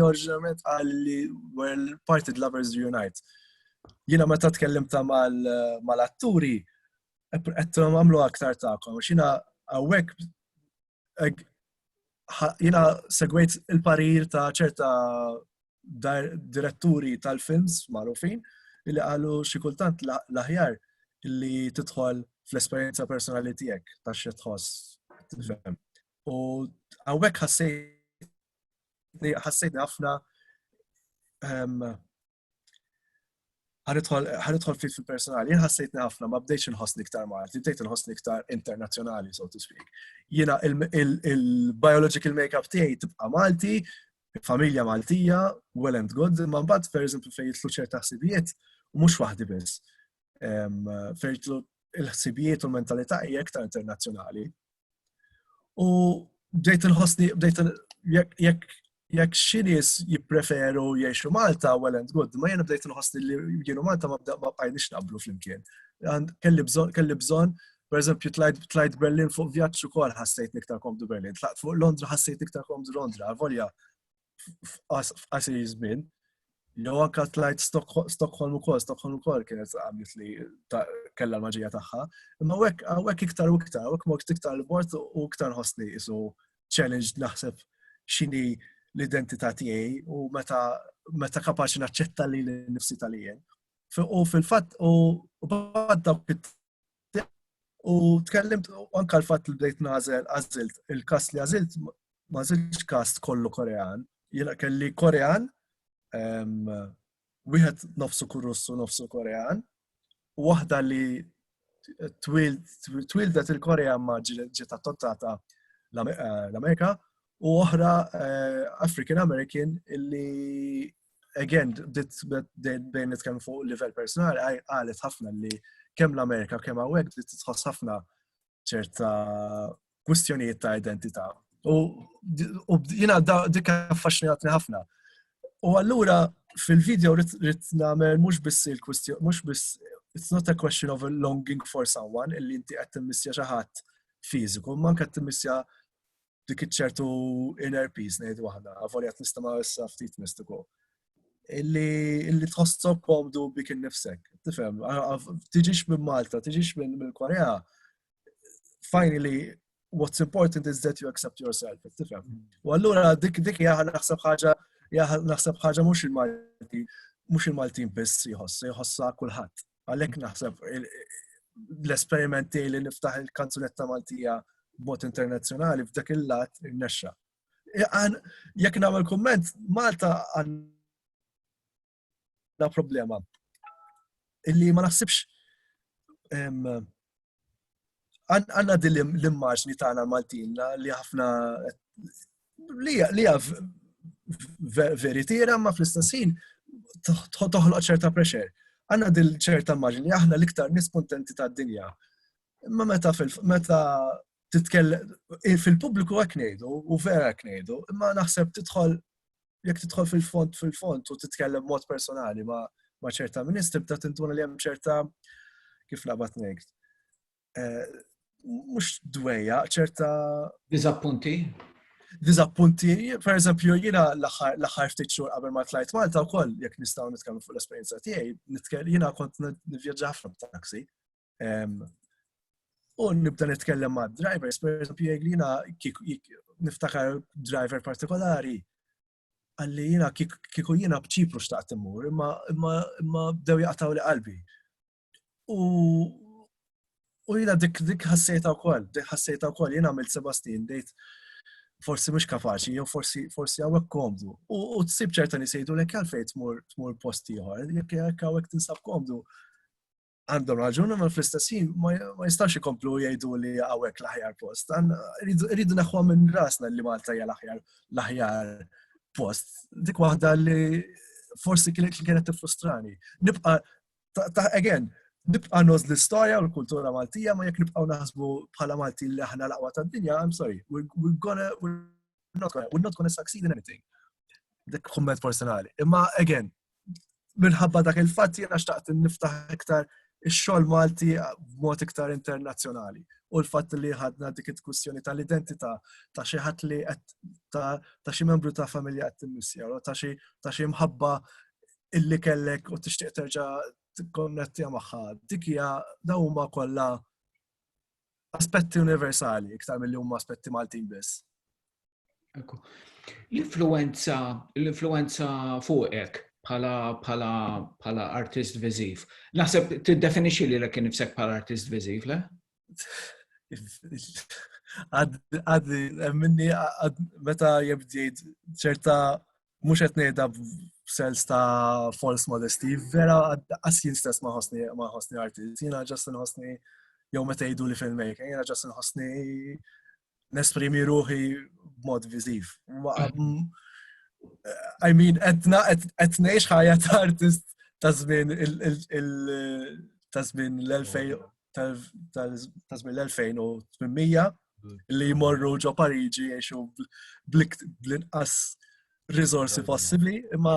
oriġinalment qal li well parted lovers reunite. Jiena meta tkellimta mal-atturi qedhom għamlu aktar tagħkom għax jiena hawnhekk jiena segwejt il-parir ta' ċerta diretturi tal-films magħrufin li qalu xi kultant l-aħjar li tidħol fl-esperjenza personali tiegħek tax tħoss tifhem. U hawnhekk ħassejtni ħafna ħanidħol fil-personali. Jien ħassejtni ħafna ma bdejtx inħossni iktar Malti, bdejt inħossni iktar internazzjonali, so to speak. Jiena il-biological makeup tiegħi tibqa' Malti, familja Maltija, well and good, imma mbagħad pereżempju fejn jitlu ċerta ħsibijiet u mhux waħdi biss. Fejn jitlu il-ħsibijiet u l-mentalità hija iktar internazzjonali. U bdejt inħossni jekk xi nies jippreferu jgħixu Malta, well and good, ma jiena bdejt inħossni li jienu Malta ma bqajniex naqblu flimkien. Kelli bżonn, pereżempju tlajt Berlin fuq vjaġġ ukoll ħassejt iktar komdu Berlin, tlaqt fuq Londra ħassejt iktar komdu Londra, volja f'qasir żmien. Jew anke tlajt Stockholm ukoll kienet għamlet li kellha l-maġija tagħha. Imma hawnhekk iktar u iktar, hawnhekk mort iktar l-bord u iktar ħossni isu challenge naħseb x'inhi l-identità tiegħi u meta kapaċi naċċetta li l-nifsi tal-jien. U fil-fatt u bad dawk u tkellimt anke l-fatt li bdejt għażilt il-kast li għażilt ma żilx kast kollu Korean. Jiena kelli Korean, wieħed nofsu Russu nofsu Korean, u waħda li twildet il-Korean ma ġiet adottata l-Amerika, u oħra African American illi again bejn nitkellmu fuq livell personali qalet ħafna li kemm l-Amerika kemm hawnhekk li titħoss ħafna ċerta kwistjonijiet ta' identità. U jiena dik affaxxinatni ħafna. U allura fil-video rrid nagħmel mhux biss il-kwistjoni, mhux biss it's not a question of a longing for someone illi inti qed timmissja xi ħadd fiżiku, ma anke qed timmissja dik iċ-ċertu inner peace ngħidu aħna, avolja nistama' issa ftit mistiku. Illi tħossok komdu bik innifsek. Tifhem, tiġix minn Malta, tiġix minn Korea. Finally, what's important is that you accept yourself. Tifhem. U allura dik hija naħseb ħaġa mhux il-Maltin biss jħossha kulħadd. Għalhekk naħseb l-esperimenti li niftaħ il-kanzunetta Maltija b'mod internazzjonali f'dak il-lat innexxa. Jekk nagħmel kumment, Malta għandha problema illi ma naħsibx għandna din l-immaġni tagħna Maltin li ħafna li hija veritiera ma fl-istess ħin toħloq ċerta pressure. Għandna din ċerta immaġni li aħna l-iktar nies kontenti tad-dinja. Imma meta titkellem fil-pubbliku hekk ngħidu u vera hekk ngħidu, imma naħseb jekk tidħol fil-font u titkellem mod personali ma' ċerta ministri bda tintuna li hemm ċerta kif naqbad ngħid. Mhux dwejja, ċerta Diżappunti, per eżempju, jiena l-aħħar ftit xhur qabel ma tlajt Malta wkoll jekk nistgħu nitkellmu fuq l-esperjenza tiegħi, jiena kont nivvjaġġa ħafna b'taxi. U nibda nitkellem ma' drivers, per eżempju, jgħid jiena niftakar driver partikolari għalli jiena kieku jiena b'Ċipru xtaqt immur, imma bdew jaqtaw li qalbi. U jiena dik ħassejta wkoll, jiena għamilt 7 snin, dejt forsi mhux kapaċi, jew forsi hawnhekk komdu. U tsib ċerta nies jgħidulek għalfejn tmur post ieħor, jekk hawnhekk tinsab komdu. Għandhom raġun, ma fl-istess ħin ma jistax ikomplu jgħidu li hawnhekk l-aħjar post. Rridu naħwa minn rasna li Malta hija l-aħjar post. Dik waħda li forsi kienet tifrustrani. Nibqa' noż l-istorja u l-kultura Maltija, ma jekk nibqgħu naħsbu bħala Malti li aħna l-aqwa tad-dinja, I'm sorry, we're not gonna succeed in anything. Dik kumment personali. Imma again, minħabba dak il-fatt jiena xtaqt niftaħ iktar ix-xogħol Malti b'mod iktar internazzjonali. U l-fatt li ħadna dik id-kwistjoni tal-identità ta' xi ħadd li ta' xi membru ta' familja qed timmissja, ta' xi mħabba illi kellek u tixtieq terġa' tikkonnettija magħha. Dik hija dawn huma kollha aspetti universali iktar milli huma aspetti Maltin biss. L-influenza fuqek bħala artist viżiv. Naħseb tiddefinixxi lilek innifsek bħala artist viżiv, le? Għaddi minni meta jibdiet ċerta mhux qed ngħidha b'sens ta' false modesty, vera jien stess ma ħossni artist. Jiena ġast inħossni jew meta jgħidu li filmmaker, jiena ġast inħossni nesprimi ruħi b'mod viżiv. I mean, qed ngħix ħajja ta' artist ta' żmien l-2800 li jmorru ġo Pariġi jgħixu bl-inqas risorsi possibbli, imma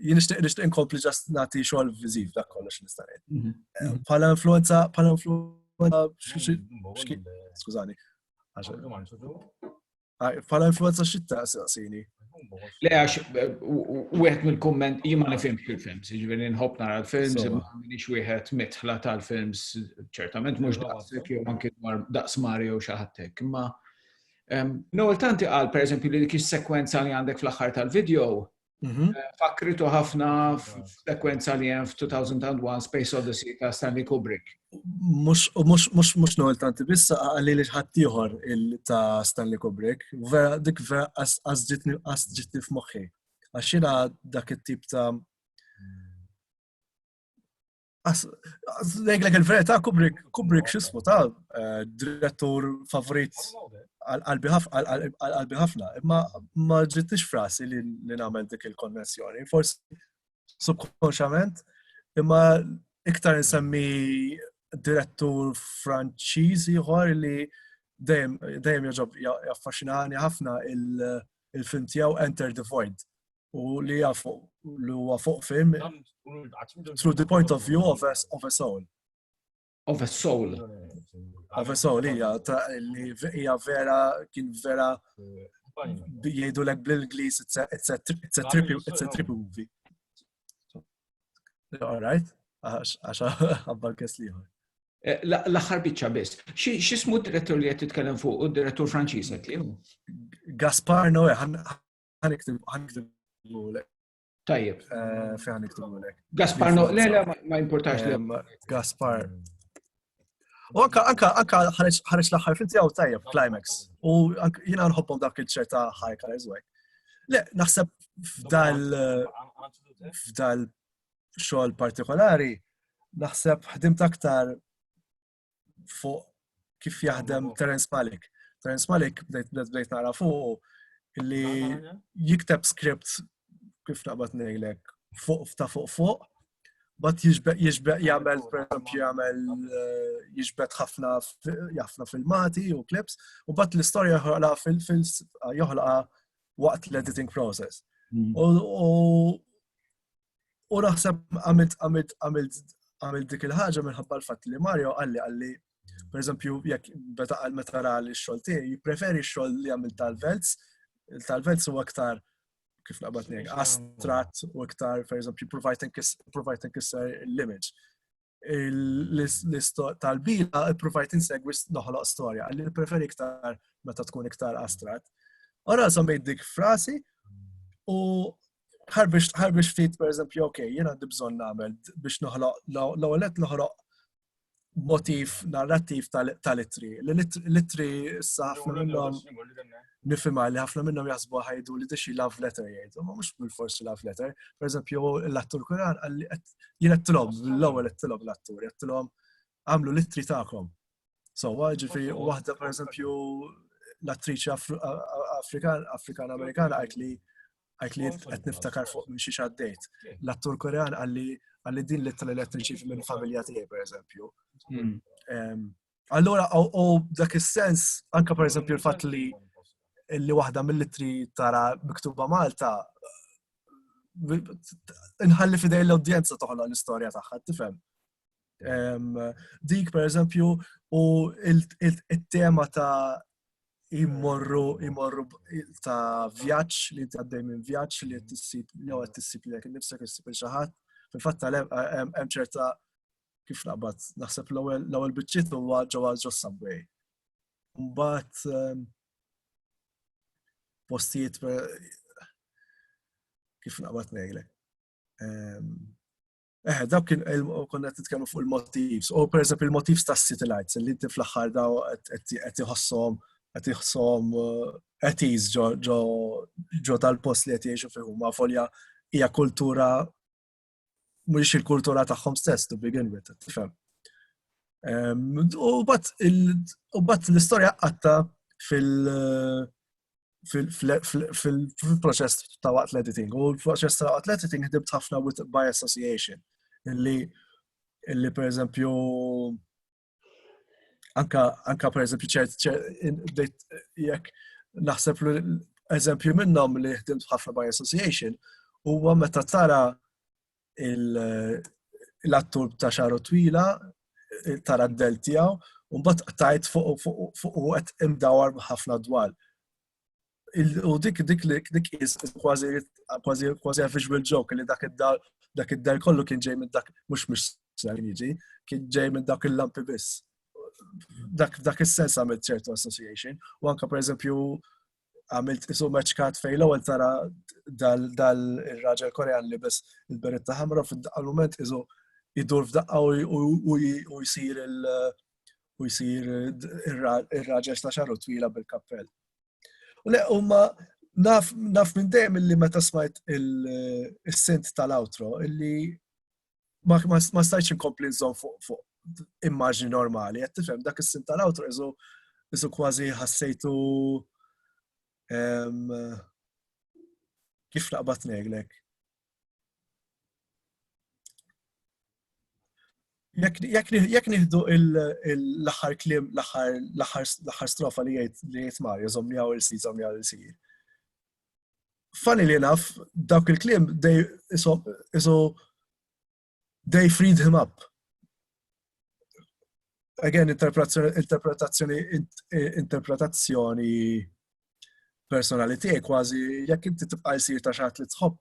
jien nixtieq inkompli ġast nagħti xogħol viżiv dak kollox nista' ngħid. Bħala influenza skużani. Bħala influenza xitta saqsini. Le għax wieħed mill-kumment jien ma nifhimx fil-films, jiġifieri nħobb nara l-films, imma m'iniex wieħed mitħla tal-films, ċertament mhux daqshekk jew anke daqs Mario xi ħadd hekk, imma Noel tanti qal pereżempju li dik is-sekwenza li għandek fl-aħħar tal-video fakritu ħafna f'sekwenza li hemm f'2001 Space Odyssey ta' Stanley Kubrick. Mhux Noel tanti biss għalli li ħadd ieħor ta' Stanley Kubrick, vera dik vera qas ġitni f'moħħi. Għax jiena dak it-tip ta' Lejlek il-verità Kubrick x'ismu ta' direttur favorit qalbi ħafna, imma ma ġietix frasi li nagħmel dik il-konnessjoni. Forsi subkonxjament, imma iktar insemmi direttur Franċiż ieħor li dejjem jaffaxxinani ħafna il-film tiegħu Enter the Void. U li huwa fuq film through the point of view of a soul. of a soul. Of a soul, li hija vera, kien vera jgħidu lek bl-Inglis, it's a trippy movie. All right? Għaxa għabba kes liħor. L-aħħar biċċa biss. X'ismu d-direttur li qed titkellem fuq u d-direttur Franċiż qed li hu? Gaspar Noé, ħaniktibu lek. Tajjeb. Fi ħaniktibu lek. Gaspar Noé, le ma importax li. Gaspar. U anka ħareġ l-aħħar film tiegħu tajjeb, Climax. U jiena nħobbhom dak il-ċerta high colors way. Le, naħseb f'dal xogħol partikolari, naħseb ħdimt aktar fuq kif jaħdem Terence Malick. Terence Malick bdejt nara fuq li jikteb script kif naqbad ngħidlek fuq, but jiġbeq jagħmel pereżempju jiġbed ħafna filmati u clips, u bat l-istorja joħloqha waqt l-editing process. U naħseb għamilt dik il-ħaġa minħabba l-fatt li Mario għalli, per eżempju, meta ra l-xogħol tiegħi, jippreferi x-xogħol li għamil tal-Velz. Il-tal-Velz huwa aktar kif naqbad ngħid, astrat u aktar, per eżempju, provajt inkisser l-image. Tal-bila provajt insegwi noħloq storja, għalli preferi iktar meta tkun iktar astrat. Ora żammejt dik frasi u ħarbiex ftit, per eżempju, jiena għandi bżonn nagħmel biex noħloq motiv narrattiv tal-ittri. L-ittri issa ħafna minnhom nifhimha li ħafna minnhom jaħsbu ħajdu li dixi love letter jgħidu, ma mhux bil-forsi love letter. Per eżempju, l-attur Korean jien qedtilhom l-ewwel qedtilhom l-attur, qedtilhom għamlu l-ittri tagħkom. So, ġifieri waħda per eżempju l-attriċi Afrikan-Amerikana għajt li qed niftakar fuq minn xi xaddejt. L-attur Korean għalli din l-ittra li qed nċif minn familja tiegħi pereżempju. Allura dak is-sens anke pereżempju l-fatt li waħda mill-ittri tara miktuba Malta inħalli fidej l-udjenza toħloq l-istorja tagħha, tifhem. Dik pereżempju u il-tema ta' imorru ta' vjaġġ li tgħaddej minn vjaġġ li qed tissib lek innifsek issib il xi ħadd. Fil-fatt hemm ċerta kif naqbad naħseb l-ewwel biċċiet huwa ġewwa Subway. Mbagħad postijiet kif naqbad ngħidlek. Dawk konna qed nitkellmu fuq il-motivs. U pereżempju il-motivs tas-city lights li inti fl-aħħar daw qed iħosshom etiż ġo tal-post li qed jgħixu fih huma folja hija kultura mhux il-kultura tagħhom stess to begin with, tifhem. U bat l-istorja qatta fil-proċess ta' waqt l-editing. U l-proċess ta' waqt l-editing ħdibt ħafna by association. Illi per eżempju anka per eżempju jekk naħseb eżempju minnhom li ħdimt ħafna by association huwa meta tara l-attur ta' xaru twila tara d-del tiegħu u mbagħad tajt fuq u qed imdawar ħafna dwar. U dik kważi visual joke li dak id-del kollu kien ġej minn dak mhux jiġi, kien ġej minn dak il-lampi biss. Dak is-sens għamilt ċertu association u anke pereżempju għamilt isu meċkat fej l-ewwel tara dal-raġel Korean li bes il-beretta ħamra fil-moment isu jidur f'daqqa u jsir ir-raġel ta' xaru twila bil-kappell. U le, naf minn dejjem illi meta smajt il-sint tal-outro illi ma stajtx inkompli nżomm fuq immaġni normali, qed tifhem dak is-sint tal-outro isu kważi ħassejtu kif naqbad ngħidlek. Jekk nieħdu l-aħħar kliem, l-aħħar strofa li jgħid Mario, żomm jaw il-sir. Funnily enough, dawk il-kliem they freed him up. again, interpretazzjoni personalità kważi jekk inti tibqa' jsir ta' xatt li tħobb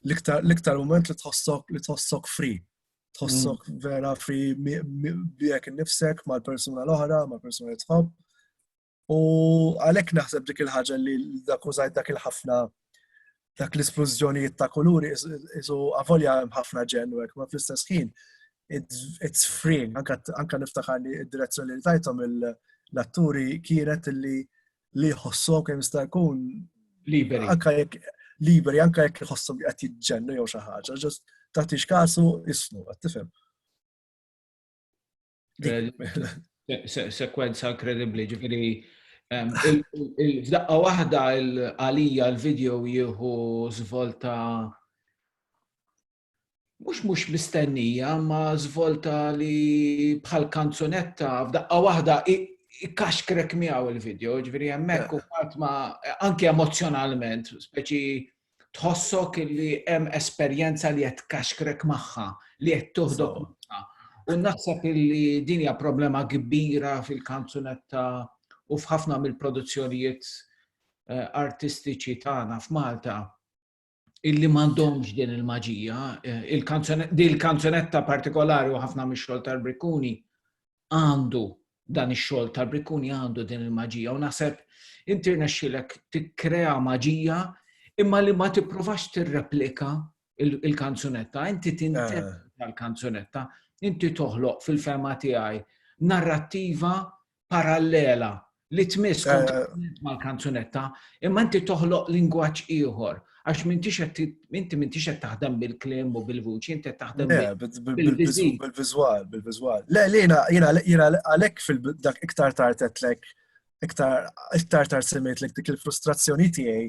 l-iktar moment li tħossok free. Tħossok vera free bijek innifsek mal-persuna l-oħra, mal-persuna li tħobb. U għalhekk naħseb dik il-ħaġa li dak użajt dak il-ħafna dak l-esplużjonijiet ta' kuluri isu avolja hemm ħafna ġen u hekk ma fl-istess ħin it's freeing. Anka niftaħar li id-direzzjoni li tajthom l-atturi kienet li jħossok kemm jista' jkun liberi. Anka jekk jħossom qed jiġġennu jew xi ħaġa, ġust tagħtix kasu isnu, qed tifhem. Sekwenza inkredibbli, ġifieri f'daqqa waħda għalija l-video jieħu żvolta mhux mistennija, ma żvolta li bħal kanzunetta f'daqqa waħda ikkaxkrek miegħu il-video, ġifieri hemmhekk u qatt ma anke emozjonalment, speċi tħossok li hemm esperjenza li qed tkaxkrek magħha, li qed toħdok magħha. U naħseb li din hija problema kbira fil-kanzunetta u f'ħafna mill-produzzjonijiet artistiċi tagħna f'Malta illi m'għandhomx din il-maġija. Din il-kanzunetta partikolari u ħafna mix-xogħol tal-Brikkuni għandu dan ix-xogħol tal-Brikkuni għandu din il-maġija u naħseb inti rnexxielek tikkrea maġija imma li ma tippruvax tirreplika il-kanzunetta, inti tinterpreta l-kanzunetta, inti toħloq fil-fema tiegħi narrattiva parallela li tmiss mal-kanzunetta, imma inti toħloq lingwaġġ ieħor għax m'intix qed taħdem bil-kliem u bil-vuċi, inti qed taħdem bil-viżwal. Le jiena għalhekk fil-dak iktar tard għedlek iktar tard semmejtlek dik il-frustrazzjoni tiegħi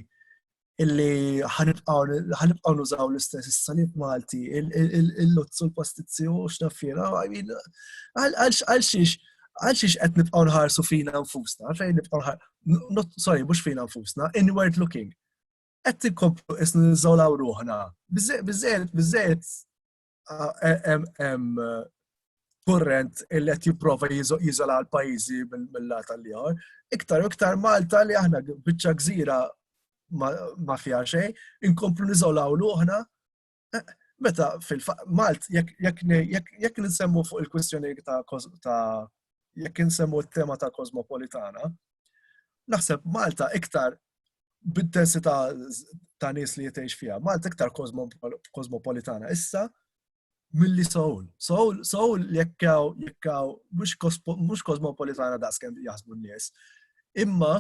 illi ħanibqgħu nużaw l-istess is-salib Malti, il-lozzu l-pastizzju u x'naffiera, għalxiex qed nibqgħu nħarsu fina nfusna, fejn nibqgħu mhux fina nfusna, inward looking. Qed inkomplu isna niżolaw ruħna. Biżżejjed hemm kurrent illi qed jipprova jiżola l-pajjiżi mill-lat tal-ieħor. Iktar u iktar Malta li aħna biċċa gżira ma fiha xejn, inkomplu niżolaw ruħna. Meta fil-Malt jekk ninsemmu fuq il-kwistjoni ta' jekk insemmu t-tema ta' kosmopolitana, naħseb Malta iktar bid-densità ta' nies li jtgħix fiha. Malta iktar kosmopolitana issa milli Seoul. Seoul jekk mhux kosmopolitana daqskemm jaħsbu n-nies. Imma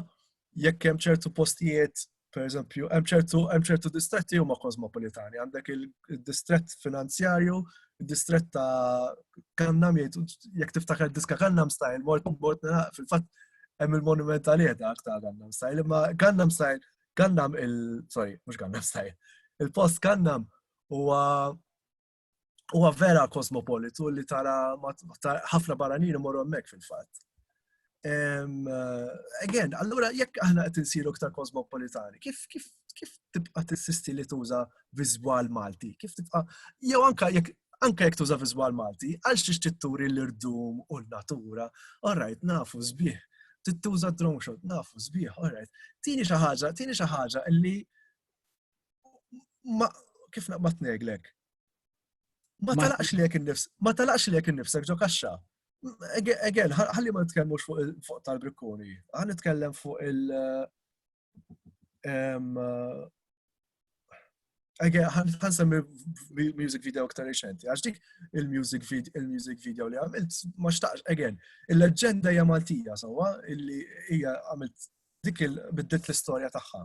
jekk hemm ċertu postijiet, pereżempju, hemm ċertu distretti huma kosmopolitani. Għandek il-distrett finanzjarju, il-distrett ta' Gangnam, jekk tiftakar diska Gangnam Style, mort fil-fatt hemm il-monument għalih dak ta' Gangnam Style, imma Gangnam Style, mhux Gangnam Style. Il-post Gangnam huwa vera kosmopolitu li tara ħafna barranin imorru hemmhekk fil-fatt. Again, allura jekk aħna qed insiru aktar kosmopolitani, kif tibqa' tissisti li tuża viżwal Malti? Kif tibqa' jew anke jekk tuża viżwal Malti, għal xiex titturi l-irdum u l-natura, alright, nafu sbieħ. Tittuża drone shot, nafu sbieħ, alright. Tieni xi ħaġa illi kif naqbad tneglek. Ma talaqx li jekk innifsek ġo kaxxa. Again, ħalli ma nitkellmux fuq tal-Brikkuni. Ħa nitkellem fuq ħansemmi music video aktar reċenti. Għax dik il-music video li għamilt ma xtaqx, again, il-leġenda hija Maltija sewwa illi hija għamilt dik biddit l-istorja tagħha.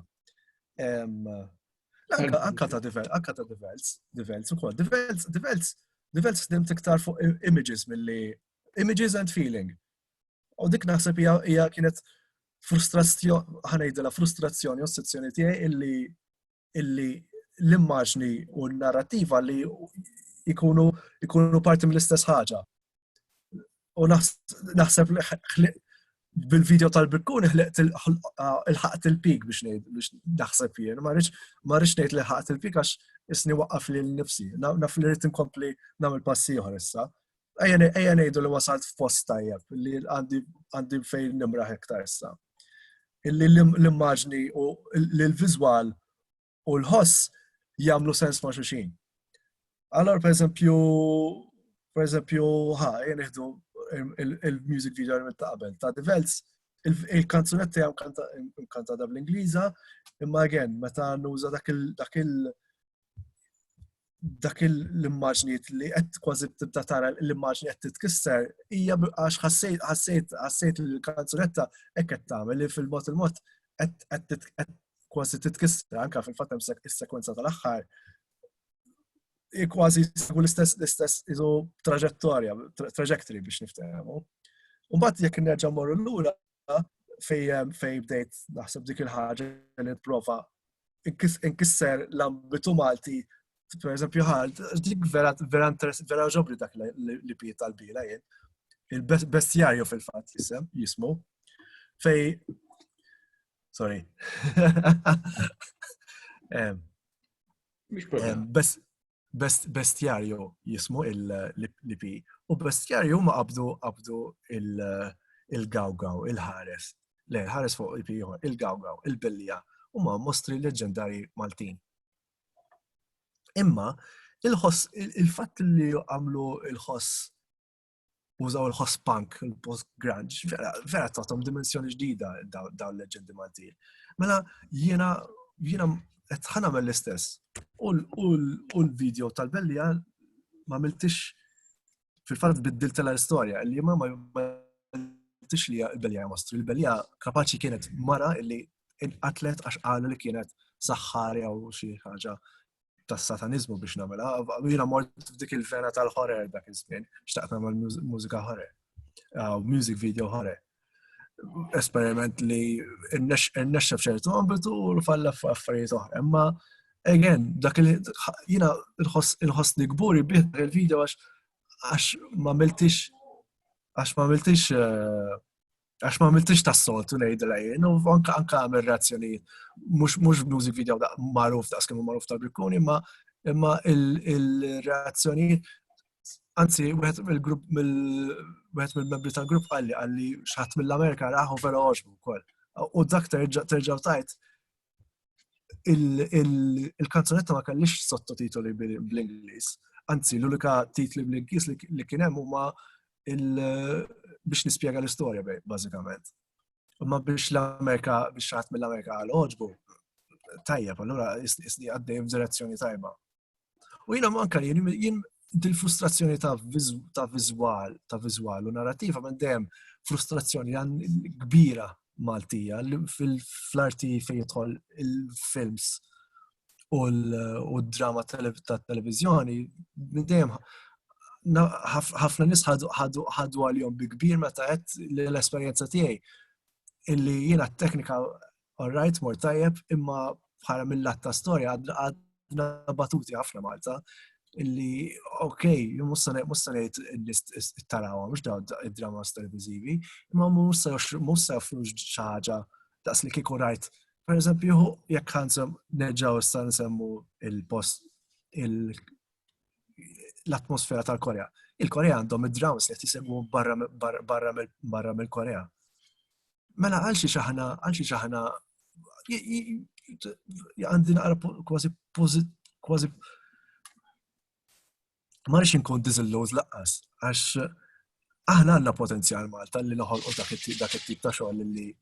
Anka ta' Develz ukoll. Develz nimt iktar fuq images and feeling. U dik naħseb hija kienet frustrazzjoni u sezzjoni tiegħi illi l-immaġni u n-narrativa li ikunu parti mill-istess ħaġa. U naħseb bil-video tal-Brikkuni il-ħaqt il-pik biex naħseb jien. Ma rridx ngħid li ħaqt il-pik għax isni waqqaf li l-nifsi. Naf li rrid inkompli nagħmel passi ieħor issa. ejja ngħidu li wasalt f'post tajjeb, li għandi fejn nimraħ iktar issa. Illi l-immaġni u l-viżwal u l-ħoss jagħmlu sens ma' xulxin. Allora, per eżempju, jien nieħdu il-music video li qabel ta' The Velds, il-kanzunetti hija mkantata bl-Ingliża, imma again, meta nuża dak l-immaġnijiet li qed kważi tibda tara l-immaġni qed titkisser hija għax ħassejt il-kanzunetta hekk qed tagħmel li fil-mod il-mod qed kważi titkisser anke fil-fatt hemm is-sekwenza tal-aħħar kważi jsegwu l-istess iżu trajectory biex niftehmu. U mbagħad jekk nerġa' mmorru lura fejn bdejt naħseb dik il-ħaġa li nipprova inkisser l-ambitu Malti. Per eżempju, dik vera ġobri dak li piet tal-bila jien. Il-bestjarju fil-fatt jismu. Fej. Sorry. Bestjarju jismu il-lipi. U bestjarju ma qabdu il-gawgaw, il-ħares. Le, ħares fuq lipi il-gawgaw, il-billija. U ma mostri leġendari Maltin. Imma, il-fatt li għamlu il-ħoss, użaw il-ħoss punk, il-post-grunge, vera taħtom dimensjoni ġdida dawn l-leġendi Maltin. Mela, jiena ħana mill-istess. U l-video tal-bellija ma miltix fil-fatt biddilt l-istoria, li ma miltix li l-bellija mostru. Il-bellija kapaċi kienet mara illi atlet għax għalu li kienet saħħarja u xi ħaġa tas-satanizmu biex nagħmilha. Jiena mort f'dik il-vena tal-horror dak iż-żmien, xtaqt nagħmel mużika horror. Music video horror. Esperiment li nnexxa f'ċertu ambitu u falla f'affarijiet oħra. Imma again, dak jiena il-ħossni gburi bih il-video għax ma miltix tas-soltu ngħidilha jien u anke għamel reazzjonijiet mhux music video magħruf daqs kemm magħruf tal-Brikkuni, imma il-reazzjonijiet anzi wieħed mill-membri tal-grupp qalli xaħat mill-Amerika raħu vera għoġbu wkoll. U dak terġgħu tajt il-kanzunetta ma kellix sottotitoli bl-Ingliż. Anzi, l-unika titli bl-Ingliż li kien hemm huma biex nispjega l-istorja bażikament. Imma biex xaħat mill-Amerika għal oġbu tajjeb, allura isni għaddej f'direzzjoni tajba. U jiena manka jien dil-frustrazzjoni ta' viżwal u narrativa minn dejjem frustrazzjoni kbira Maltija fl-arti fejn jidħol il-films u d-drama tat-televiżjoni minn dejjem ħafna nies ħadu għalihom bi kbir meta qed l-esperjenza tiegħi illi jiena t-teknika all right mor tajjeb imma bħala mill-lat ta' storja għadna batuti ħafna Malta illi okej, mussa ngħid tarawha mhux dawn id-dramas televiżivi, imma mussa joffru xi ħaġa daqs li kieku rajt. Pereżempju, jekk ħansem nerġgħu issa nsemmu il-post l-atmosfera tal-Korea. Il-Korea għandhom id-dramas li qed isegwu barra mill-Korea. Mela għal xi ħaħna għandi naqra kważi ma rridx inkun diżilluż laqqas għax aħna għandna potenzjal Malta li noħolqu dak it-tip ta' xogħol li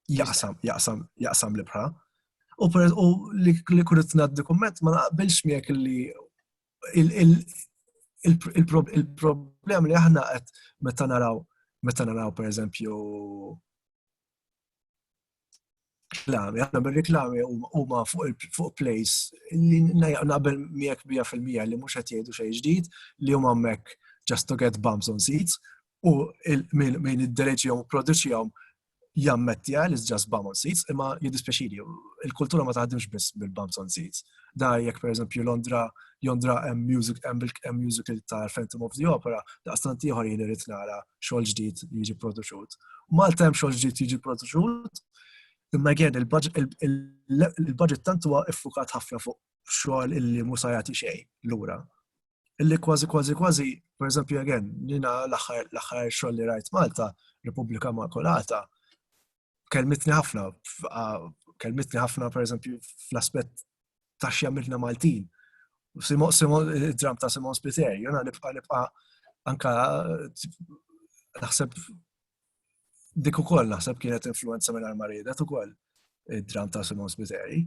jaqsam l-ibħra. U li kunet ngħaddi kumment ma naqbilx miegħek li il-problem li aħna qed meta naraw pereżempju reklami, aħna bir-reklami huma fuq place li naqbel miegħek 100% li mhux qed jgħidu xejn ġdid li huma hemmhekk just to get bumps on seats u min iddereġihom u produċihom jammettija li just bump on seats imma jiddispjaċili. Il-kultura ma taħdimx biss bil-bumps on seats. Da jekk pereżempju Londra hemm musical ta' Phantom of the Opera, daqstant ieħor jien irid nara xogħol ġdid jiġi produċut. Malta hemm xogħol ġdid jiġi produċut, imma again il-budget tant huwa iffukat ħafna fuq xogħol illi mhux se jagħti xejn lura. illi kważi, per eżempju, again, jina l-axħar xogħol li rajt Malta, Repubblika Immakolata, kelmitni ħafna, per eżempju, fl-aspett ta' x'jamilna Maltin. Id-dram ta' Simon Spiteri, jena nibqa' anka naħseb dik ukoll naħseb kienet influenza minn Armaridet ukoll id-dram ta' Simon Spiteri.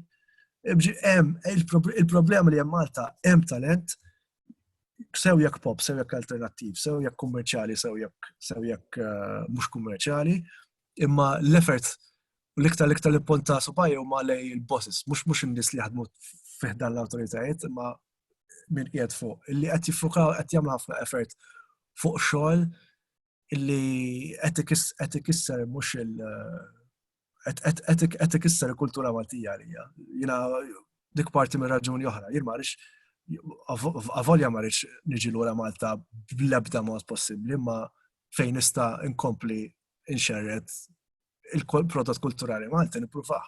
Il-problema li hemm Malta hemm talent sew jekk pop, sew jekk alternattiv, sew jekk kummerċjali, sew jekk mhux kummerċjali, imma l-effort l-iktar li ponta supajja huma lej il-bosses, mhux in-nies li jaħdmu fih dan l-awtoritajiet, imma min qiegħed fuq, illi qed jiffukaw qed jagħmlu ħafna effort fuq xogħol illi qed ikisser mhux qed ikisser il-kultura Maltija għalija. Jiena dik parti minn raġuni oħra, jien ma rridx avolja ma rridx niġi lura Malta bl-ebda mod possibbli, imma fejn nista' inkompli inxerred il-prodott kulturali Malta nippruvaħ.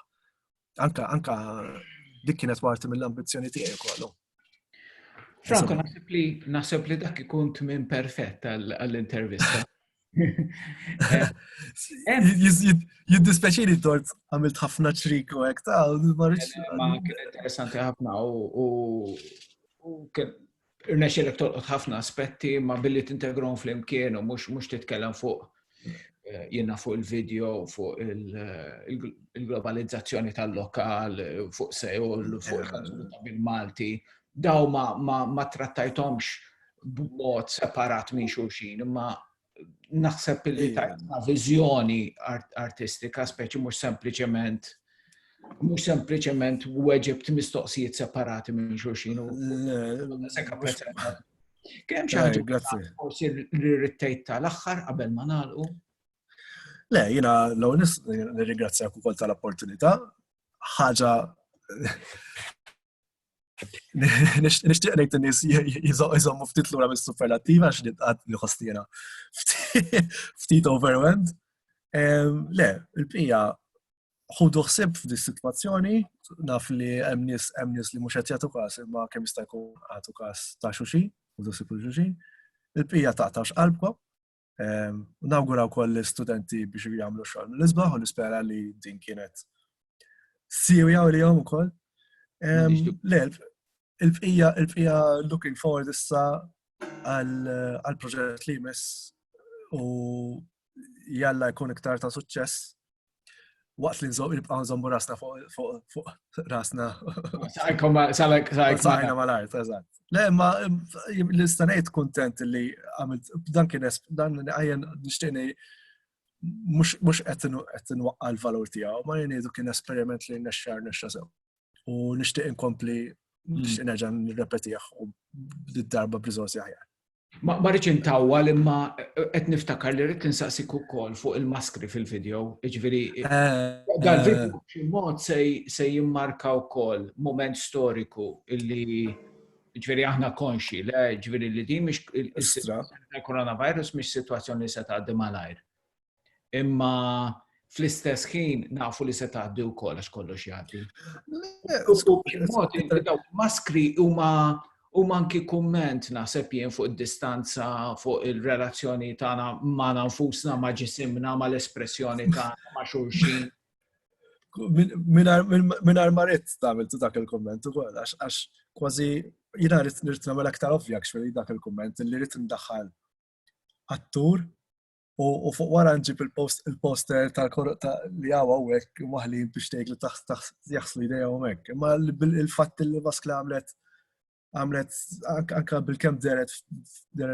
Anka dik kienet parti mill-ambizzjoni tiegħi kollu. Franco, naħseb li dak ikun minn perfett għall-intervista. Jiddispeċini tort għamilt ħafna ċrik u hekk ta' ma kien interessanti ħafna u irnexxielek tolqot ħafna aspetti ma billi tintegrom fl-imkien u mhux titkellem fuq jiena fuq il-video, fuq il-globalizzazzjoni tal-lokal, fuq Sejol, fuq il-kanzuni bil-Malti. Daw ma trattajtomx b'mod separat minn xulxin, imma naħseb li ta' viżjoni artistika, speċi mhux sempliċement weġibt mistoqsijiet separati minn xulxin. Kemm xi ħaġa forsi li rrittejt tal-aħħar qabel ma nagħlqu? Le, jiena l-ewwel nirringrazzjak ukoll tal-opportunità. Ħaġa nixtieq ngħid in-nies jżommu ftit lura mis-superlattiva għax nitqgħod nħossni jiena ftit overwhelmed. Le, il-bqija ħudu ħsieb f'di sitwazzjoni, naf li hemm nies li mhux qed jagħtu każ imma kemm jista' jkun għatu każ ta' xulxin, ħudu ħsieb xulxin. Il-bqija taqtawx qalbkom. Nawgura wkoll l-istudenti biex jagħmlu xogħol mill-isbaħ u nispera li din kienet sirja lihom ukoll. Le, il-bqija looking forward issa għal-proġett li jmiss u jalla jkun iktar ta' suċċess waqt li nibqgħu nżommu rasna fuq rasna. Sajna mal-art, eżatt. Le, ma l-istanejt kontent li għamilt, dan għajjen nishtiqni mux qed nwaqqa l-valur tiegħu, ma jenidu kien esperiment li nexxa sew. U nixtieq inkompli nixtieq nerġa' nirrepetih u d-darba b'riżorsi aħjar. Ma rridx intawwal imma qed niftakar li rrid insaqsik ukoll fuq il-maskri fil-video, jiġifieri dal-video b'xi mod se jimmarka wkoll mument storiku illi jiġifieri aħna konxi, le jiġifieri li din mhix il-sitwazzjoni tal-coronavirus mhix sitwazzjoni li se tgħaddi malajr. Imma fl-istess ħin nafu li se tgħaddi wkoll għax kollox jgħaddi. Maskri huma anki kumment naħseb jien fuq id-distanza, fuq il-relazzjoni tagħna ma' nfusna, ma' ġisimna, ma' l-espressjoni tagħna ma' xulxin. Mingħajr ma rrid tagħmel dak il-kumment ukoll għax kważi jiena rrid nagħmel aktar ovvja x'feli dak il-kumment li rrid indaħħal attur u fuq wara nġib il-poster li għaw hawnhekk waħli biex tgħid li jaħslu idejhom hekk. Imma il-fatt li maskla għamlet anka bil-kem deret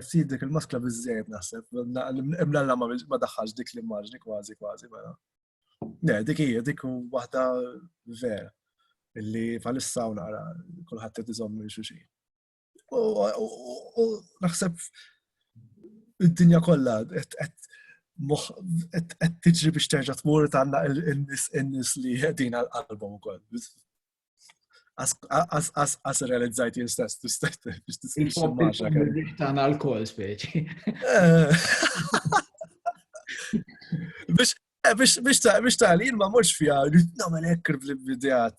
ftit dik il-maskla biżżejjed naħseb. Imnalla ma daħħalx dik l-immaġni kważi mela. Ne, dik waħda vera illi bħalissa u nara kulħadd qed iżomm minn xulxin. U naħseb id-dinja kollha qed tiġri biex terġa' tmur tagħna in-nies li qegħdin għall-qalbhom ukoll. As realizzajt jien stess il-pop tagħna l-kol speċi. Biex tagħli jien ma mmurx fiha rrid nagħmel hekk bl-bidejat.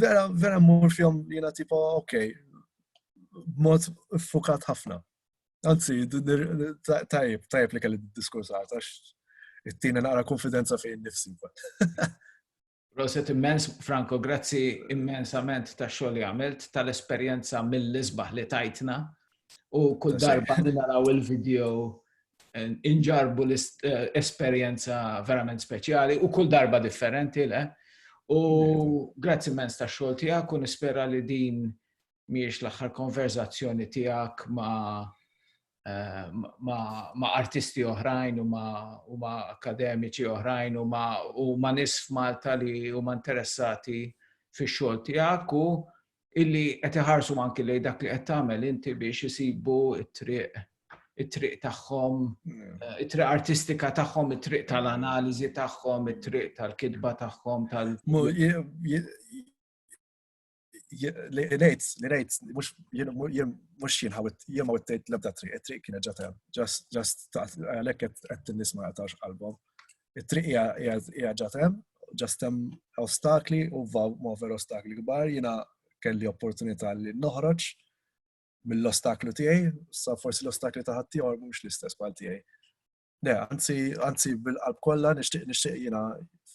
Vera mmur fihom jiena tipo okej. mod fukat ħafna. Anzi, tajb li kelli diskursat, għax it-tina naqra konfidenza fejn nifsi. Proset immens, Franco, grazzi immensament ta' xogħol li għamilt, tal-esperjenza mill-isbaħ li tajtna u kull darba li naraw il-video inġarbu l-esperjenza verament speċjali u kull darba differenti, le? U grazzi immens ta' xogħol tiegħek u nispera li din mhijiex l-aħħar konverzazzjoni tiegħek ma' artisti oħrajn u ma' akademiċi oħrajn u ma' nies f'Malta li huma interessati fix-xogħol tiegħek u illi qed iħarsu anke lejn dak li qed tagħmel inti biex isibu it-triq tagħhom, it-triq artistika tagħhom, it-triq tal-analiżi tagħhom, it-triq tal-kitba tagħhom li rejt, mux jien ma wittejt l-ebda triq kienet ġatem, just għalek għed nisma għatax album. Il-triq hija ġatem, ġastem ostakli u mover ostakli kbar, jina kelli opportunità li noħroġ mill-ostaklu tiegħi, sa forsi l-ostakli ta' ħadd ieħor mhux l-istess bħal tiegħi. Le, anzi bil-qalb kollha nixtieq jiena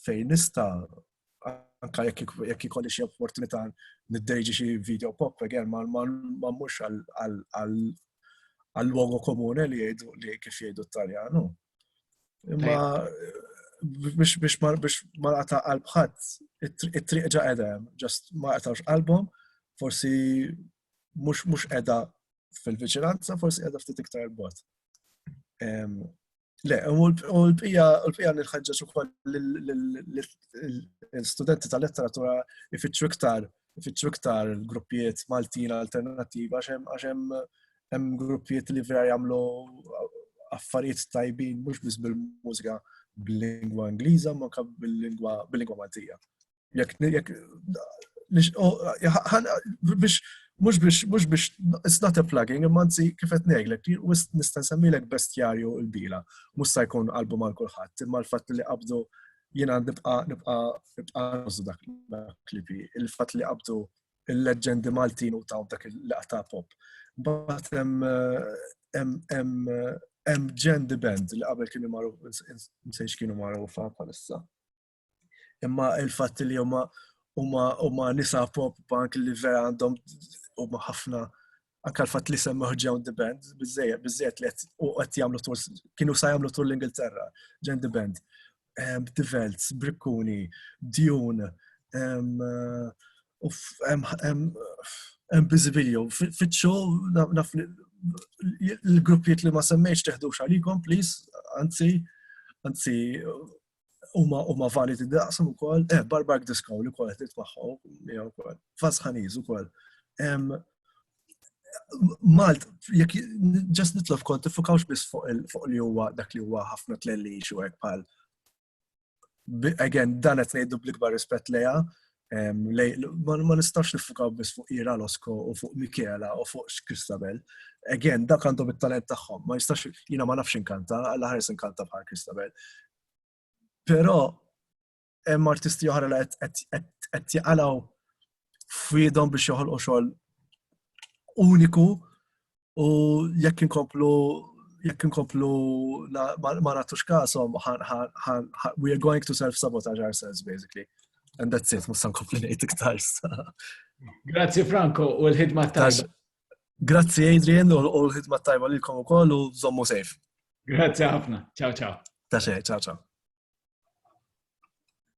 fejn nista' anke jekk ikolli xi opportunità niddejġi xi video pop again ma mhux għal-luogo komune li jgħidu li kif jgħidu t-Taljanu. Imma biex ma naqta' qalb ħadd, it-triq ġa qiegħda hemm, ġast ma qtawx qalbhom, forsi mhux qiegħda fil-viċinanza, forsi qiegħda ftit iktar bot. Le, u l-bqija nilħeġġeġ ukoll l-studenti tal-letteratura ifittxu iktar gruppijiet Maltin alternattiva għax hemm gruppijiet li vera jagħmlu affarijiet tajbin mhux biss bil-mużika bil-lingwa Ingliża ma anke bil-lingwa Maltija. Mux biex, it's not a plugging, imma nsi kifet neglek, nista' nsemmilek bestjarju l-bila, mux sa' jkun album għal kulħadd, imma l-fatt li qabdu jiena nibqa' nżu dak klipi, il-fatt li qabdu il-leġendi Maltin u taw dak il-laqta pop. Bat hemm Ġendi Band li qabel kienu magħruf nsejx kienu magħrufa bħalissa. Imma il-fatt li huma nisa pop bank li vera għandhom huma ħafna anke l-fatt li semmeħ Ġendi Band biżżejjed li qed jagħmlu tours kienu sa jagħmlu tour l-Ingilterra, Ġendi Band. The Velds, Brikkuni, Dune, Bizibilio. Fit-show naf l-gruppijiet li ma semmejx teħdux għalikom, please, anzi huma validi daqsam ukoll, Barbark Disco li wkoll qed titmaħħu, jew ukoll. Fas Ħaniż ukoll. Malt, jekk ġast nitlob kont tifukawx biss fuq li huwa dak li huwa ħafna tlellix u hekk bħal. Again, dan qed ngħidu bl-ikbar rispett lejha, ma nistax nifukaw biss fuq Ira Losko u fuq Michela u fuq Kristabel. Again, dak għandhom it-talent tagħhom, ma jistax jiena ma nafx inkanta, Alla ħares inkanta bħal Kristabel. Però hemm artisti oħra li qed jaqalgħu f'idhom biex joħolqu xogħol uniku u jekk inkomplu ma nagħtux kasom we are going to self-sabotage ourselves basically. And that's it, mhux nkompli ngħid iktar. Grazzi Franco u l-ħidma tajba. Grazzi Adrian u l-ħidma tajba lilkom ukoll u żommu safe. Grazzi ħafna. Ciao ciao. Ta' xejn, ciao ciao.